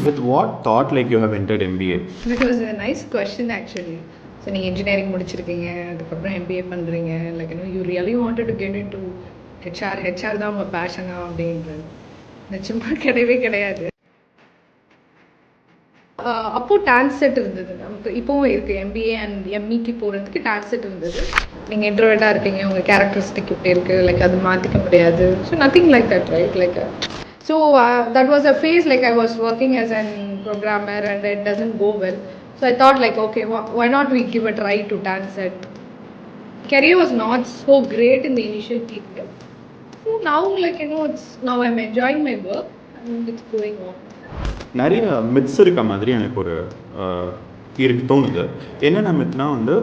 With what thought like you have entered MBA? It was a nice question actually. So நீங்கள் engineering முடிச்சிருக்கீங்க, அதுக்கப்புறம் MBA பண்ணுறீங்க, like you really wanted to get in to HR தான் உங்கள் பேஷனா அப்படின்றது நிச்சயமாக கிடையவே கிடையாது. அப்போது டான்செட் இருந்தது, நமக்கு இப்போவும் இருக்குது. எம்பிஏ அண்ட் எம்இக்கு போகிறதுக்கு டான்செட் இருந்தது. நீங்கள் இன்ட்ரோவேட்டாக இருக்கீங்க, உங்கள் கேரக்டரிஸ்டிக் இப்படி இருக்குது, லைக் அது மாற்றிக்க முடியாது. So nothing like that, right? Like so that was a phase like I was working as an programmer and it doesn't go well. So I thought like, okay, why not we give a try to Tanset. Career was not so great in the initial period. So now like, now I'm enjoying my work and it's going on. நிறைய myths இருக்க மாதிரி எனக்கு ஒரு இருக்கு தோணுது. என்னென்ன மித்னா வந்து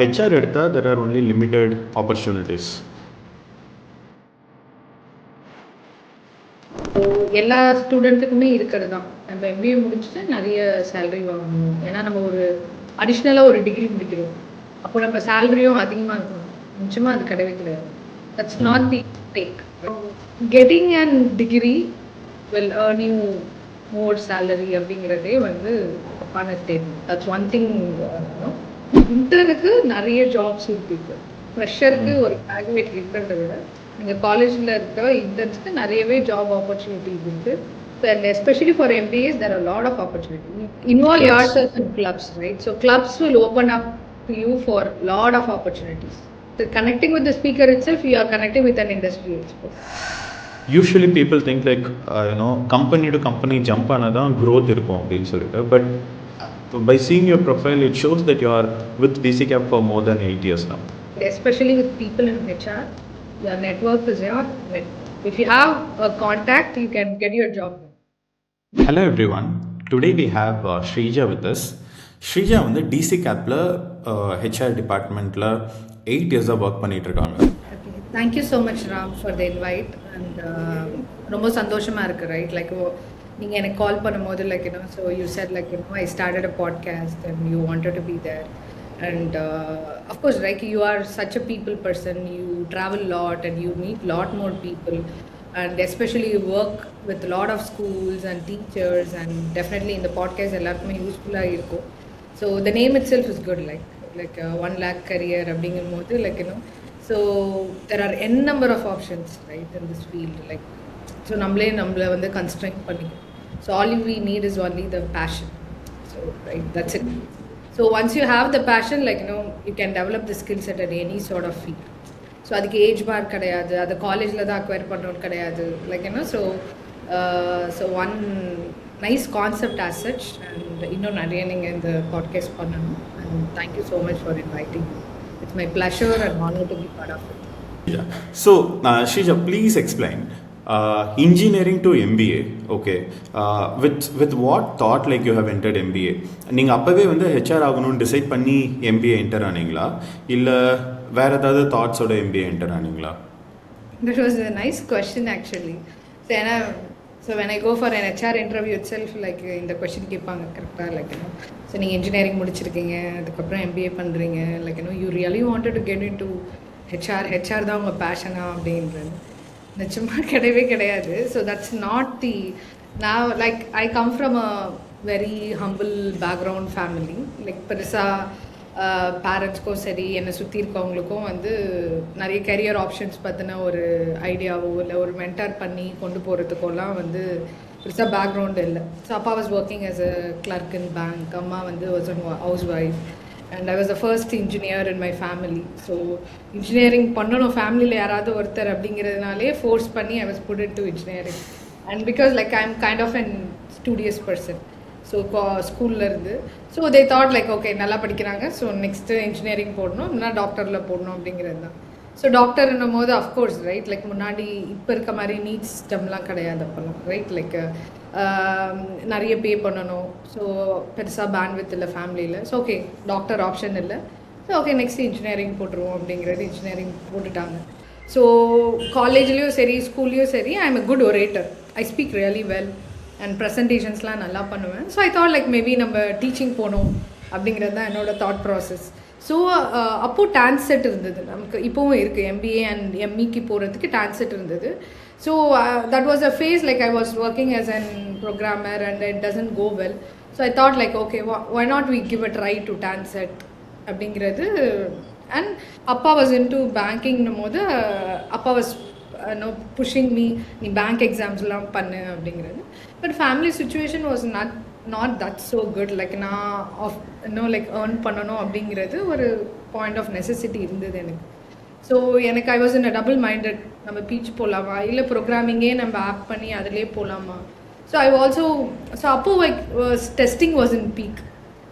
HR எடுத்தால் there are only limited opportunities. எல்லா ஸ்டூடெண்ட்டுக்குமே இருக்கிறது தான். நம்ம எம்பிஏ முடிச்சுட்டு நிறைய சேலரி வாங்கணும், ஏன்னா நம்ம ஒரு அடிஷ்னலாக ஒரு டிகிரி முடிக்கிறோம், அப்போ நம்ம சேலரியும் அதிகமாக இருக்கணும். நிச்சயமாக அது கிடையவே கிடையாது. That's not the take. Getting and degree will earn you more salary அப்படிங்கிறதே வந்து தப்பான ஸ்டேட்மெண்ட். That's one thing. இன்டர்னுக்கு நிறைய ஜாப்ஸ் இருக்குது, ஃப்ரெஷருக்கு ஒரு கிராஜுவேட் இருக்கிறத விட நீங்கள் காலேஜில் இருக்கிற இன்டர்ன்ஸ்க்கு நிறையவே ஜாப் ஆப்பர்ச்சுனிட்டிஸ் இருக்குது. And especially for MBAs, there are a lot of opportunities. Involve yourself in clubs, right? So clubs will open up to you for a lot of opportunities. So connecting with the speaker itself, you are connecting with an industry expert. Usually people think like company to company jump ஆனதான் growth இருக்கும் அப்படின்னு சொல்லிட்டு. But by seeing your profile, it shows that you are with DCCAP for more than 8 years now. Especially with people in HR, your network is your net. If you have a contact, you can get your job. Hello everyone. Today we have Sreeja with us. Sreeja வந்து DCCAPல HR டிபார்ட்மெண்ட்டில் 8 இயர்ஸாக work பண்ணிட்டு இருக்காங்க. Thank you so much, Ram, for the invite. And ரொம்ப சந்தோஷமாக இருக்குது, right? Like நீங்கள் எனக்கு கால் பண்ணும்போது like so you said like I started a podcast and you wanted to be there. And of course, like you are such a people person, you travel a lot and you meet a lot more people, and especially you work with a lot of schools and teachers, and definitely in the podcast எல்லாருக்குமே யூஸ்ஃபுல்லாக இருக்கும். So the name itself is good, like 1 lakh career அப்படிங்கும்போது like so there are n number of options, right, in this field. Like so நம்மளை வந்து constraint பண்ணிக்கும். So all we need is only the passion. So right, that's it. So once you have the passion, like you can develop the skill set at any sort of field. So அதுக்கு age பார் கிடையாது, அது காலேஜில் தான் acquire பண்ணணும் கிடையாது, like so one nice concept as such. And இன்னும் நிறைய நீங்கள் இந்த பாட்காஸ்ட் பண்ணணும். And thank you so much for inviting me. It's my pleasure and honor to be part of it. Yeah. So Sreeja, please explain engineering to MBA. Okay. With what thought like you have entered MBA? நீங்கள் அப்போவே வந்து HR ஆகணும்னு decide பண்ணி MBA enter ஆனீங்களா, இல்லை வேறு ஏதாவது தாட்ஸோட MBA enter ஆனீங்களா? That was a nice question actually. So when I go for an HR interview itself, like இந்த கொஸ்டின் கேட்பாங்க கரெக்டாக, லைக் ஸோ நீங்கள் இன்ஜினியரிங் முடிச்சிருக்கீங்க, அதுக்கப்புறம் எம்பிஏ பண்ணுறீங்க, like you really wanted to get in to HR தான் உங்கள் பேஷனா அப்படின்றது நிச்சயமாக கிடையவே கிடையாது. ஸோ தட்ஸ் நாட் தி நான் like I come from a very humble background family. Like பெருசாக பேரண்ட்ஸ்க்கும் சரி என்னை சுற்றி இருக்கவங்களுக்கும் வந்து நிறைய கரியர் ஆப்ஷன்ஸ் பற்றின ஒரு ஐடியாவோ இல்லை ஒரு மென்டார் பண்ணி கொண்டு போகிறதுக்கோலாம் வந்து பெருசாக பேக்ரவுண்டு இல்லை. ஸோ அப்பா was working as a clerk in bank, அம்மா வந்து was an housewife, and I was the first engineer in my family. So engineering பண்ணணும் ஃபேமிலியில் யாராவது ஒருத்தர் அப்படிங்கிறதுனாலே ஃபோர்ஸ் பண்ணி I was put into engineering. And because like I'm kind of an studious person, so ஸ்கூலில் இருந்து so they thought like okay நல்லா படிக்கிறாங்க, so next engineering போடணும், இல்லைனா டாக்டரில் போடணும் அப்படிங்கிறது தான். ஸோ டாக்டர்ன்னும் போது அஃப்கோர்ஸ் ரைட், லைக் முன்னாடி இப்போ இருக்க மாதிரி நீட் சிஸ்டம்லாம் கிடையாது அப்போல்லாம், ரைட்? லைக் நிறைய பே பண்ணணும், ஸோ பெருசாக பேண்ட்வித் இல்லை ஃபேமிலியில். ஸோ ஓகே டாக்டர் ஆப்ஷன் இல்லை, ஸோ ஓகே நெக்ஸ்ட் இன்ஜினியரிங் போட்டுருவோம் அப்படிங்கிறது இன்ஜினியரிங் போட்டுட்டாங்க. ஸோ காலேஜ்லேயும் சரி ஸ்கூல்லேயும் சரி I am a good orator, I speak really well and ப்ரெசன்டேஷன்ஸ்லாம் நல்லா பண்ணுவேன். So I thought like maybe நம்ம டீச்சிங் போகணும் அப்படிங்கிறது தான் என்னோடய தாட் ப்ராசஸ். ஸோ அப்போது டான்செட் இருந்தது, நமக்கு இப்போவும் இருக்குது. எம்பிஏ அண்ட் எம்இக்கு போகிறதுக்கு டான்செட் இருந்தது. So that was a phase like I was working as a programmer and it doesn't go well. So I thought like, okay, why not we give a try to Tanset அப்படிங்கிறது. And அப்பா was into banking போது அப்பா was pushing me நீ bank எக்ஸாம்ஸ்லாம் பண்ணு அப்படிங்கிறது. But family situation was not that so good. Like நான் of like earn பண்ணணும் அப்படிங்கிறது ஒரு பாயிண்ட் ஆஃப் நெசசிட்டி இருந்தது எனக்கு. ஸோ எனக்கு I was in a double minded, நம்ம பீச் போகலாமா இல்லை ப்ரோக்ராமிங்கே நம்ம ஆப் பண்ணி அதிலே போகலாமா. ஸோ ஐ ஆல்சோ ஸோ அப்போ like testing was in peak.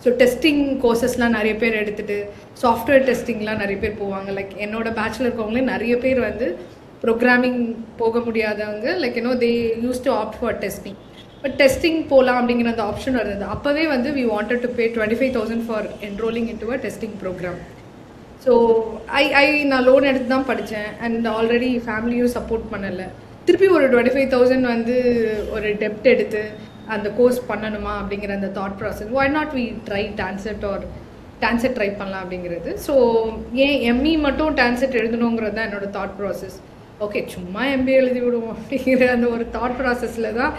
So testing கோர்சஸ்லாம் நிறைய பேர் எடுத்துகிட்டு சாஃப்ட்வேர் டெஸ்டிங்லாம் நிறைய பேர் போவாங்க. லைக் என்னோட பேச்சுலர் இருக்கவங்களே நிறைய பேர் வந்து ப்ரோக்ராமிங் போக முடியாதவங்க like they use to opt for testing. But testing போகலாம் அப்படிங்கிற அந்த ஆப்ஷன் இருந்தது. அப்போவே வந்து we wanted to pay 25,000 for enrolling in to a testing programme. So நான் லோன் எடுத்து தான் படித்தேன் அண்ட் ஆல்ரெடி ஃபேமிலியும் சப்போர்ட் பண்ணலை. திருப்பி ஒரு 25,000 வந்து ஒரு டெப்ட் எடுத்து அந்த கோர்ஸ் பண்ணணுமா அப்படிங்கிற அந்த thought process. Why not we try TANCET try பண்ணலாம் அப்படிங்கிறது. ஸோ ஏன் எம்இ மட்டும் டான்செட் எழுதணுங்கிறது தான் என்னோடய தாட் ப்ராசஸ். ஓகே சும்மா எம்பிஏ எழுதி விடுவோம் அப்படிங்கிற அந்த ஒரு தாட் ப்ராசஸில் தான்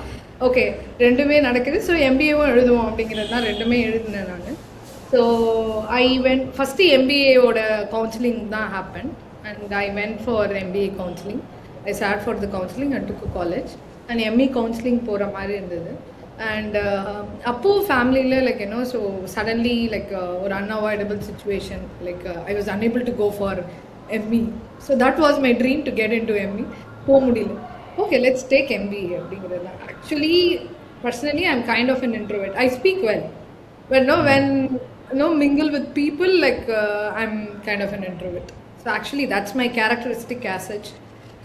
ஓகே ரெண்டுமே நடக்குது. ஸோ எம்பிஏவும் எழுதுவோம் அப்படிங்கிறது தான் ரெண்டுமே எழுதினேன் நான். ஸோ ஐ வென்ட் ஃபஸ்ட்டு எம்பிஏவோட கவுன்சிலிங் தான் happen and I went for MBA counselling. I sat for the counselling and took college and ME counselling போகிற மாதிரி இருந்தது. அண்ட் அப்போது ஃபேமிலியில் லைக் ஸோ சடன்லி லைக் ஒரு unavoidable situation like I was unable to go for ME. So that was my dream to get into ME. போக முடியல. Okay, let's take MBA அப்படிங்கிறது தான். Actually, personally, I'm kind of an introvert. I speak well. But when mingle with people, like I'm kind of an introvert. So actually, that's my characteristic as such.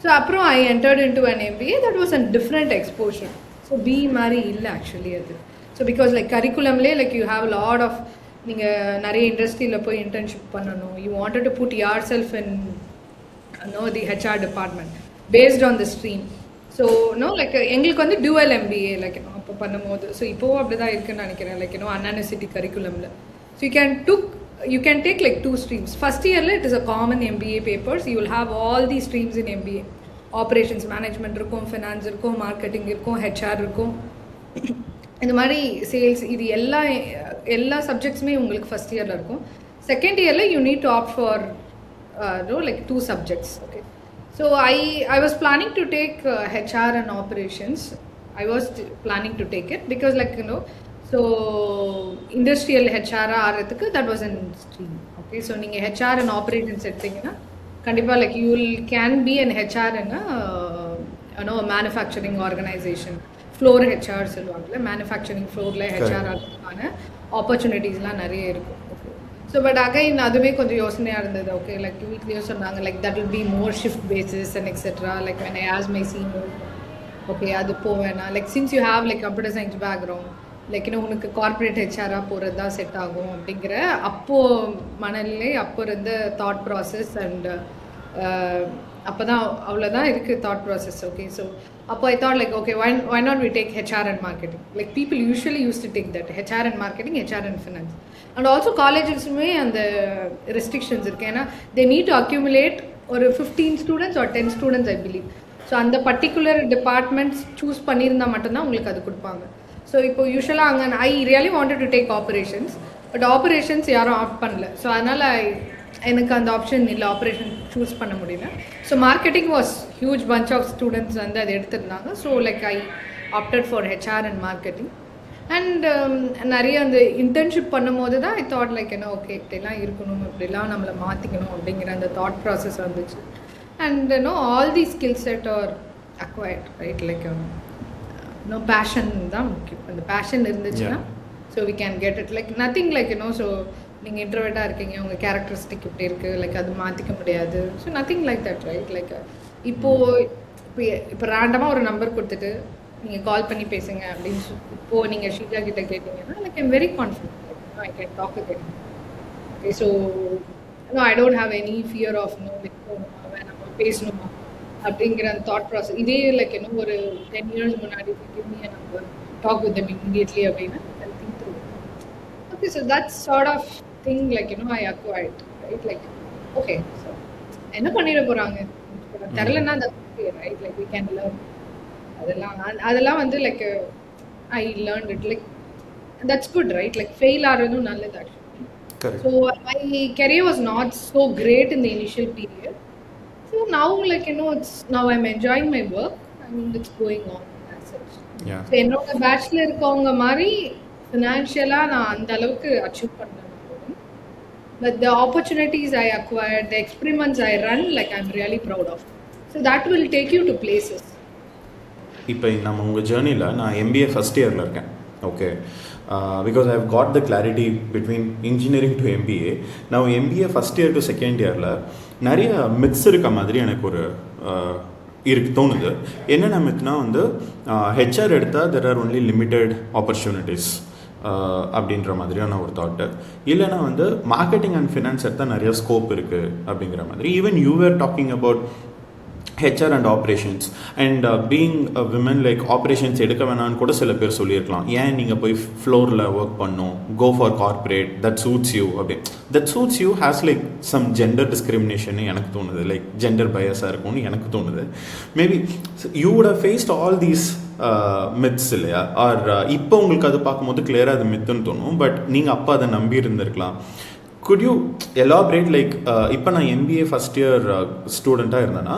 So அப்புறம் I entered into an MBA. That was a different exposure. So B மாதிரி இல்லை actually அது. So because like curriculumலே like you have a lot of நீங்கள் நிறைய இண்டஸ்ட்ரியில் போய் internship பண்ணணும். You wanted to put யார் self in the HR department based on the stream. So like எங்களுக்கு வந்து டியூவல் எம்பிஏ லைக் அப்போ பண்ணும்போது. ஸோ இப்போவும் அப்படி தான் இருக்குன்னு நினைக்கிறேன் லைக் அன்யூனிவர்சிட்டி கரிக்குலமில். So you can take like 2 streams. First இயரில் it is a common MBA papers. You will have all the streams in MBA. Operations management இருக்கும், ஃபினான்ஸ் இருக்கும், மார்க்கெட்டிங் இருக்கும், ஹெச்ஆர் இருக்கும், இந்த மாதிரி சேல்ஸ், இது எல்லா சப்ஜெக்ட்ஸுமே உங்களுக்கு ஃபஸ்ட் இயரில் இருக்கும். செகண்ட் இயரில் you need to opt for like 2 subjects. Okay, so I was planning to take HR and operations. I was planning to take it because like so industrial ஹெச்ஆராக ஆகிறதுக்கு that was an stream. Okay, so நீங்கள் HR and operations எடுத்தீங்கன்னா கண்டிப்பாக like you will can be an HR in manufacturing organisation. Floor HR சொல்லுவாங்கல்ல, manufacturing ஃப்ளோரில் HR ஆகிறதுக்கான ஆப்பர்ச்சுனிட்டிஸ்லாம் நிறைய இருக்கும். ஓகே, ஸோ பட் அகைன் அதுவே கொஞ்சம் யோசனையாக இருந்தது. ஓகே, லைக் வீட்லேயும் சொன்னாங்க like that will be more shift basis and etcetera. Like when I asked my senior, okay அது போவேண்ணா like since you have like computer science background like உனக்கு corporate ஹெச்ஆராக போகிறது தான் செட் ஆகும் அப்படிங்கிற அப்போது மனநிலை, அப்போ இருந்த தாட் ப்ராசஸ். அண்ட் அப்போ தான் அவ்வளோதான் இருக்குது தாட் ப்ராசஸ். ஓகே, ஸோ அப்போ I thought like okay, why not we take HR and marketing? Like people usually used to take that HR and marketing, HR and finance. And also collegesமே அந்த restrictions இருக்கு. ஏன்னா they need to accumulate ஒரு 15 students or 10 students I believe. So அந்த particular departments choose பண்ணியிருந்தால் மட்டும்தான் உங்களுக்கு அது கொடுப்பாங்க. ஸோ இப்போ யூஸ்வலாக அங்கே I really wanted to take operations, but operations யாரும் ஆப்ட் பண்ணல. ஸோ அதனால் எனக்கு அந்த ஆப்ஷன் இல்லை, ஆப்ரேஷன் சூஸ் பண்ண முடியல. So marketing was huge bunch of students வந்து அதை எடுத்திருந்தாங்க. So like I opted for HR and marketing. And நிறைய அந்த இன்டர்ன்ஷிப் பண்ணும்போது தான் ஐ தாட் லைக் ஓகே இப்படிலாம் இருக்கணும், இப்படிலாம் நம்மளை மாற்றிக்கணும் அப்படிங்கிற அந்த தாட் ப்ராசஸ் வந்துச்சு. And all the skill set are acquired right. Like passion தான் முக்கியம். அந்த பேஷன் இருந்துச்சுன்னா so we can get it. Like nothing like so நீங்கள் இன்ட்ரோவேட்டாக இருக்கீங்க, உங்கள் கேரக்டரிஸ்டிக் இப்படி இருக்குது, லைக் அது மாற்றிக்க முடியாது. So nothing like that right. Like இப்போ ரேண்டமாக ஒரு நம்பர் கொடுத்துட்டு நீங்கள் கால் பண்ணி பேசுங்க அப்படின்னு இப்போது நீங்கள் ஷீஜா கிட்ட கேட்டிங்கன்னா like I'm very confident I can talk again. Okay, so I don't have any fear of like நம்ம பேசணுமா அப்படிங்கிற அந்த தாட் ப்ராசஸ். இதே லைக் ஒரு 10 years முன்னாடி நம்ம டாக் வித் தம் இமீடியட்லி அப்படின்னா think through. Okay, so that's sort of thing like I acquired right. Like okay, so என்ன பண்ணிட போறாங்க தெரியலன்னா okay, right? Like we can learn. அதெல்லாம் வந்து like I learned it like that's good, right? Like fail ஆறதும் நல்லது actually. Correct. So my career was not so great in the initial period. So now like it's now I'm enjoying my work and it's going on as such. Yeah. So என்னோட பேட்ச்ல இருக்கவங்க மாதிரி ஃபினான்ஷியலா நான் அந்த அளவுக்கு achieve பண்ணேன். But the opportunities I acquired, the experiments I run, like I'm really proud of. So that will take you to places. இப்போ நம்ம உங்கள் ஜேர்னியில் நான் எம்பிஏ ஃபஸ்ட் இயரில் இருக்கேன். Okay, because I have got the clarity between engineering to MBA. நான் MBA first year to second இயரில் நிறைய மித்ஸ் இருக்க மாதிரி எனக்கு ஒரு தோணுது. என்னென்ன மித்னா வந்து ஹெச்ஆர் எடுத்தால் there are only limited opportunities அப்படின்ற மாதிரியான ஒரு தாட்டு. இல்லைனா வந்து மார்க்கெட்டிங் அண்ட் ஃபினான்ஸ் எடுத்தால் நிறைய ஸ்கோப் இருக்குது அப்படிங்கிற மாதிரி. Even you are talking about HR and operations and being a women like operations எடுக்க வேணான்னு கூட சில பேர் சொல்லியிருக்கலாம். ஏன் நீங்கள் போய் ஃப்ளோரில் ஒர்க் பண்ணணும், go for corporate, that suits you அப்படி. That suits you has like some gender discrimination எனக்கு தோணுது, லைக் ஜெண்டர் பயஸாக இருக்கும்னு எனக்கு தோணுது. Maybe you would have faced all these myths இல்லையா? ஆர் இப்போ உங்களுக்கு அது பார்க்கும்போது கிளியராக அது மித்துன்னு தோணும், பட் நீங்கள் அப்போ அதை நம்பி இருந்திருக்கலாம். குட் யூ எலாபரேட் லைக் இப்போ நான் எம்பிஏ ஃபஸ்ட் இயர் ஸ்டூடெண்ட்டாக இருந்தேன்னா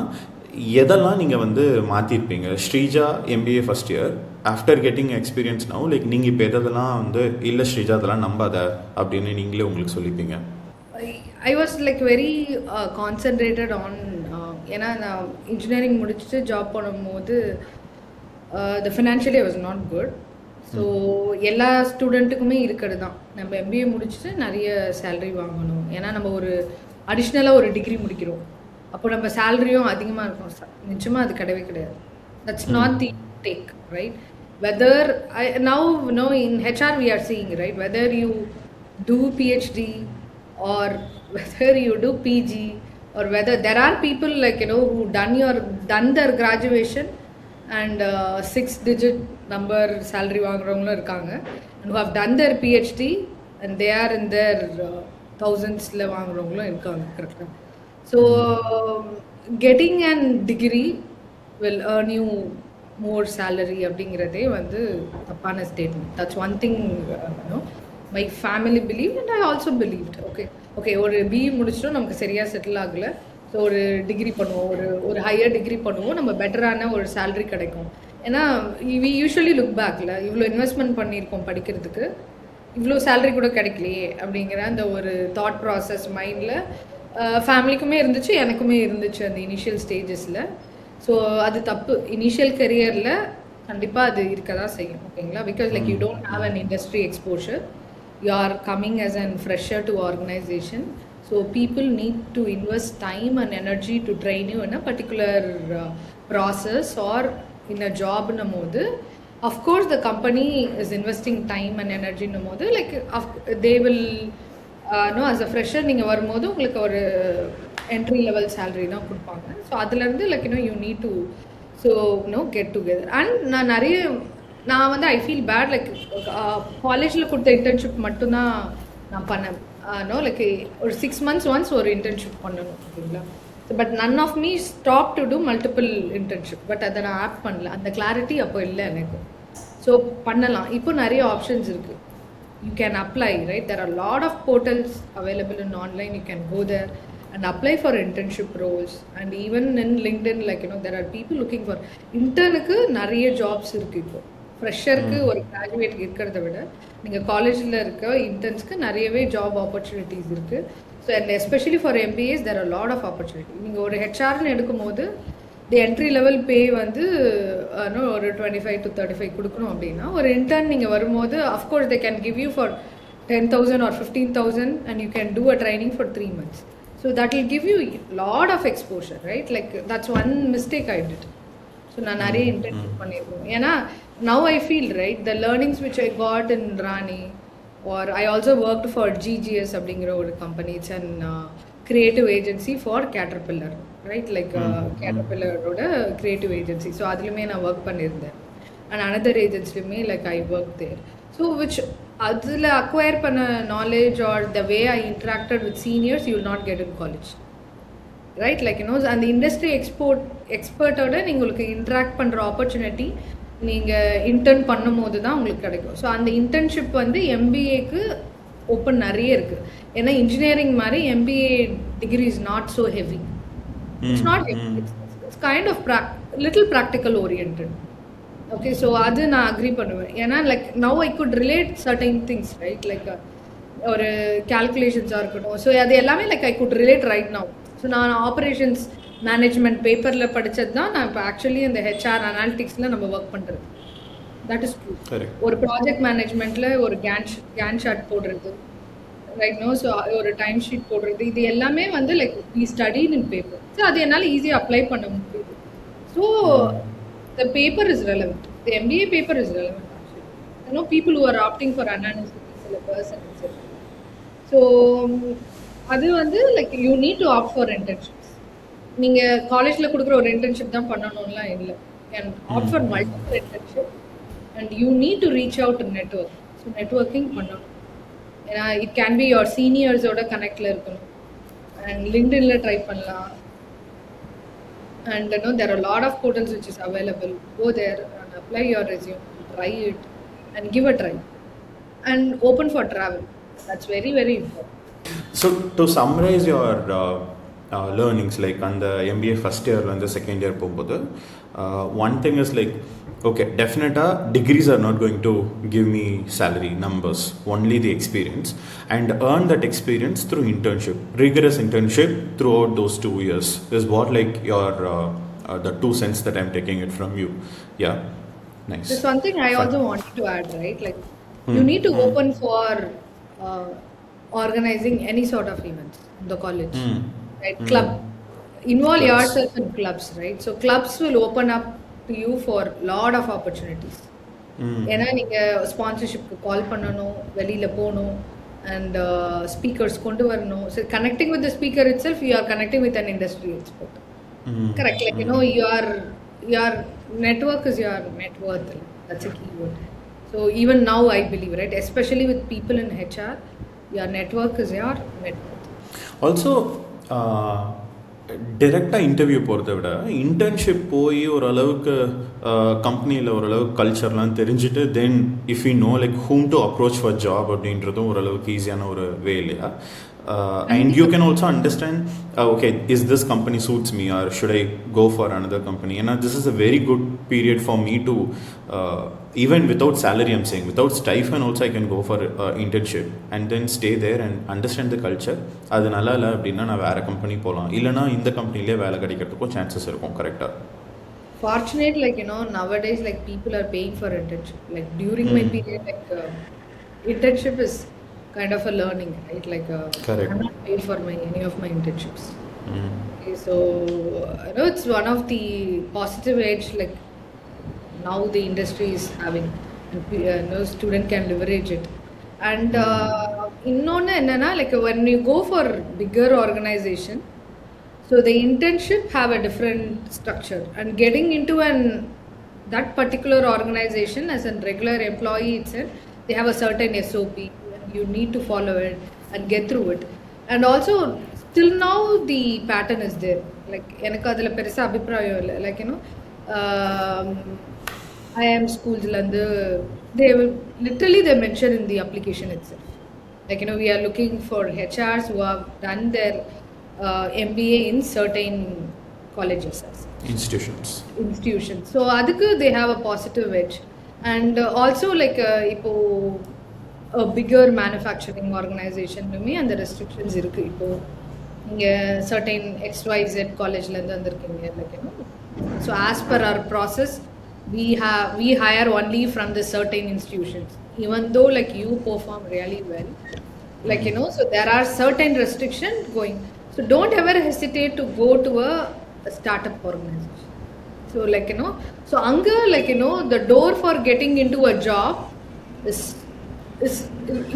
எதெல்லாம் நீங்கள் வந்து மாற்றிருப்பீங்க? Sreeja MBA first year after getting experience now, like நீங்கள் இப்போ எதெல்லாம் வந்து இல்லை ஸ்ரீஜா அதெல்லாம் நம்பாத அப்படின்னு நீங்களே உங்களுக்கு சொல்லிப்பீங்க? I was like very concentrated on ஏன்னா நான் இன்ஜினியரிங் முடிச்சுட்டு ஜாப் பண்ணும்போது the financially I was not good. So எல்லா ஸ்டூடெண்ட்டுக்குமே இருக்கிறது தான், நம்ம எம்பிஏ முடிச்சுட்டு நிறைய சேலரி வாங்கணும். ஏன்னா நம்ம ஒரு அடிஷ்னலாக ஒரு டிகிரி முடிக்கிறோம், அப்போ நம்ம சேலரியும் அதிகமாக இருக்கும். நிச்சயமாக அது கிடையவே கிடையாது. That's not the take, right? Whether now in HR we are seeing, right, whether you do PhD or whether you do PG or whether there are people like who done their graduation and 6-digit number salary வாங்குறவங்களும் இருக்காங்க, and who have done their PhD and they are in their thousandsல வாங்குறவங்களும் இருக்காங்க. கரெக்டாக. So getting an degree will earn you more salary அப்படிங்கிறதே வந்து தப்பான statement. That's one thing my family believe and I also believed. Okay ஒரு BE முடிச்சிட்டோம், நமக்கு சரியாக settle ஆகலை, ஸோ ஒரு டிகிரி பண்ணுவோம், ஒரு ஹையர் டிகிரி பண்ணுவோம், நம்ம பெட்டரான ஒரு சேலரி கிடைக்கும். ஏன்னா வி யூஸ்வலி லுக் பேக்கில் இவ்வளோ இன்வெஸ்ட்மெண்ட் பண்ணியிருக்கோம் படிக்கிறதுக்கு, இவ்வளோ சேலரி கூட கிடைக்கலையே அப்படிங்கிற அந்த ஒரு தாட் ப்ராசஸ் மைண்டில் ஃபேமிலிக்குமே இருந்துச்சு, எனக்குமே இருந்துச்சு அந்த இனிஷியல் ஸ்டேஜஸில். ஸோ அது தப்பு. இனிஷியல் கரியரில் கண்டிப்பாக அது இருக்க தான் செய்யும். ஓகேங்களா? Because like you don't have an industry exposure, you are coming as an fresher to organisation. So people need to invest time and energy to train you in a particular process or in a ஜாப்னும் போது of course the company is investing time and எனர்ஜின்னும் போது like they will as a fresher நீங்கள் வரும்போது உங்களுக்கு ஒரு entry level salary தான் கொடுப்பாங்க. ஸோ அதுலேருந்து like you need to get together. And நான் வந்து ஐ ஃபீல் பேட் லைக் காலேஜில் கொடுத்த இன்டர்ன்ஷிப் மட்டும்தான் நான் பண்ணேன். லைக் ஒரு 6 months ஒன்ஸ் ஒரு இன்டர்ன்ஷிப் பண்ணணும். ஓகேங்களா? But none of me stop to do multiple internship. But அதை நான் ஆப் பண்ணல, அந்த கிளாரிட்டி அப்போ இல்லை எனக்கு. ஸோ பண்ணலாம், இப்போ நிறைய ஆப்ஷன்ஸ் இருக்குது. You can apply, right? There are a lot of portals available in online. You can go there and apply for internship roles. And even in LinkedIn, like there are people looking for internக்கு நிறைய jobs இருக்குது. இப்போ ஃப்ரெஷருக்கு ஒரு graduate இருக்கிறத விட நீங்கள் காலேஜில் இருக்க இன்டர்ன்ஸ்க்கு நிறையவே ஜாப் ஆப்பர்ச்சுனிட்டிஸ் இருக்குது. So and especially for MBAs there are lot of opportunity. நீங்கள் ஒரு ஹெச்ஆர்னு எடுக்கும்போது தி என்ட்ரி லெவல் பே வந்து ஒரு 25 to 35 கொடுக்கணும். அப்படின்னா ஒரு இன்டர்ன் நீங்கள் வரும்போது of course they can give you for 10,000 or 15,000 and you can do a training for 3 months. So that will give you lot of exposure, right? Like that's one mistake I did. So நான் நிறைய internship பண்ணியிருக்கேன். ஏன்னா now I feel, right, the learnings which I got in Rani, or I also worked for GGS அப்படிங்கிற ஒரு company. It's an creative agency for Caterpillar, right? Like Caterpillar-ஓட creative agency. So அதுலேயுமே நான் work பண்ணியிருந்தேன். And another agency-லுமே like I worked there. So which அதில் acquire பண்ண knowledge R the way I interacted with seniors you will not get in college. Right like அந்த industry எக்ஸ்பர்ட்டோட உங்களுக்கு interact பண்ணுற opportunity நீங்கள் intern பண்ணும் போது தான் உங்களுக்கு கிடைக்கும். ஸோ அந்த இன்டர்ன்ஷிப் வந்து எம்பிஏக்கு ஓப்பன் நிறைய இருக்குது. ஏன்னா இன்ஜினியரிங் மாதிரி MBA degree is not so heavy. It's not heavy, it's kind of little practical orient. Okay, so அது நான் அக்ரி பண்ணுவேன். ஏன்னா like now I could relate certain things, right, like ஒரு கேல்குலேஷன்ஸாக இருக்கட்டும். ஸோ அது எல்லாமே like I could relate right now. So நான் ஆப்ரேஷன்ஸ் மேனேஜ்மெண்ட் பேப்பரில் படித்தது தான் நான் இப்போ ஆக்சுவலி இந்த ஹெச்ஆர் அனாலிட்டிக்ஸில் நம்ம ஒர்க் பண்ணுறது. That is true. ஒரு ப்ராஜெக்ட் மேனேஜ்மெண்ட்டில் ஒரு கேன் ஷார்ட் போடுறது, ரைட் நோ, ஸோ ஒரு டைம் ஷீட் போடுறது, இது எல்லாமே வந்து like we studied in paper. So அது என்னால் ஈஸியாக அப்ளை பண்ண முடியுது. So the paper is relevant. The MBA paper is relevant actually. You know, people who are opting for analysis syllabus and etc. So அது வந்து like you need to opt for internships. நீங்க காலேஜ்ல கொடுக்குற ஒரு internship தான் பண்ணணும்லாம் இல்லை. And opt for multiple internship and you need to reach out to network. So networking பண்ணணும். ஏன்னா it can be your seniors ஓட கனெக்ட்ல இருக்கணும். And LinkedInல ட்ரை பண்ணலாம். And you know, there are a lot of portals which is available. Go there and apply your resume, try it and give a try. And open for travel. That's very, very important. So to summarize your learnings, like on the MBA first year and the second year போகும்போது one thing is like, okay, definitely degrees are not going to give me salary numbers, only the experience, and earn that experience through internship, rigorous internship throughout those 2 years is what like your the 2 cents that I'm taking it from you. Yeah, nice. There's one thing I also wanted to add, right, like you need to open for organizing any sort of events in the college, right? Club, involve yourself in clubs, right? So clubs will open up to you for lot of opportunities. ஏன்னா நீங்கள் ஸ்பான்சர்ஷிப்க்கு கால் பண்ணணும், வெளியில் போகணும், and speakers கொண்டு வரணும். So connecting with the speaker itself, you are connecting with an industry expert. Correct, like you know, your network is your net worth. That's a key word. So even now I believe, right, especially with people in HR, your network is your net worth. Also டைரெக்டாக interview போகிறத விட internship போய் ஓரளவுக்கு கம்பெனியில் ஓரளவுக்கு கல்ச்சர்லாம் தெரிஞ்சுட்டு தென் if you know like whom to approach for job அப்படின்றதும் ஓரளவுக்கு ஈஸியான ஒரு வே இல்லையா? And you can also understand, okay, is this company suits me or should I go for another company? And this is a very good period for me to, even without salary I'm saying, without stipend also I can go for internship and then stay there and understand the culture. அது நல்லா இல்லை அப்படின்னா நான் வேறு company போகலாம், இல்லைனா இந்த கம்பெனிலே வேலை கிடைக்கிறதுக்கும் சான்சஸ் இருக்கும். கரெக்டாக? Fortunate, like you know, nowadays like people are paying for internship. Like during my period, like internship is kind of a learning, right? Like I'm not paid for any of my internships. Okay, so I know it's one of the positive edge like now the industry is having, and no student can leverage it. And innone enna like when you go for bigger organization, so the internship have a different structure, and getting into that particular organization as a regular employee itself, they have a certain SOP. You need to follow it and get through it. And also till now the pattern is there. Like எனக்கு அதில் பெருசாக அபிப்பிராயம் இல்லை. Like you know, IIM schools வந்து they will literally they mention in the application itself. Like you know, we are looking for HRs who have done their MBA in certain colleges, institutions. So adukku they have a positive edge. And also like இப்போ a bigger manufacturing organization லுமே அந்த restrictions இருக்குது. இப்போது நீங்கள் certain XYZ காலேஜ்லேருந்து வந்திருக்கீங்க, like you know, so as per our process we hire only from the certain institutions, even though like you perform really well, like you know, so there are certain restrictions going. So don't ever hesitate to go to a startup organization. So like you know, so anga like you know, the door for getting into a job is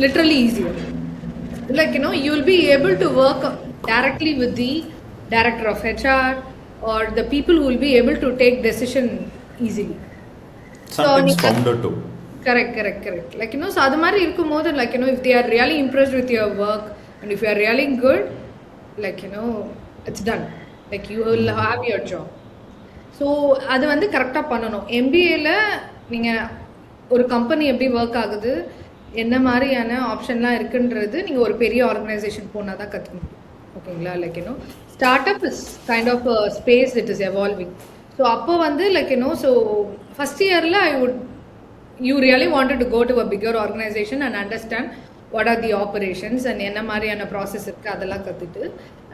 literally easier. Like you know, you will be able to work directly with the director of HR or the people who will be able to take decision easily. Sometimes founder too. Correct. Like you know, so adu mari irukumbodhu like you know, if they are really impressed with your work and if you are really good, like you know, it's done. Like you will have your job. So அது வந்து கரெக்டாக பண்ணணும். எம்பிஏல நீங்கள் ஒரு company எப்படி work ஆகுது, என்ன மாதிரியான ஆப்ஷன்லாம் இருக்குன்றது நீங்கள் ஒரு பெரிய ஆர்கனைசேஷன் போனால் தான் கற்றுக்க முடியும். ஓகேங்களா? Like start up is kind of space it is evolving. So அப்போ வந்து லைக் ஸோ ஃபஸ்ட் இயரில் you really wanted to go to a bigger organization and understand what are the operations and என்ன மாதிரியான ப்ராசஸ் இருக்குது அதெல்லாம் கற்றுட்டு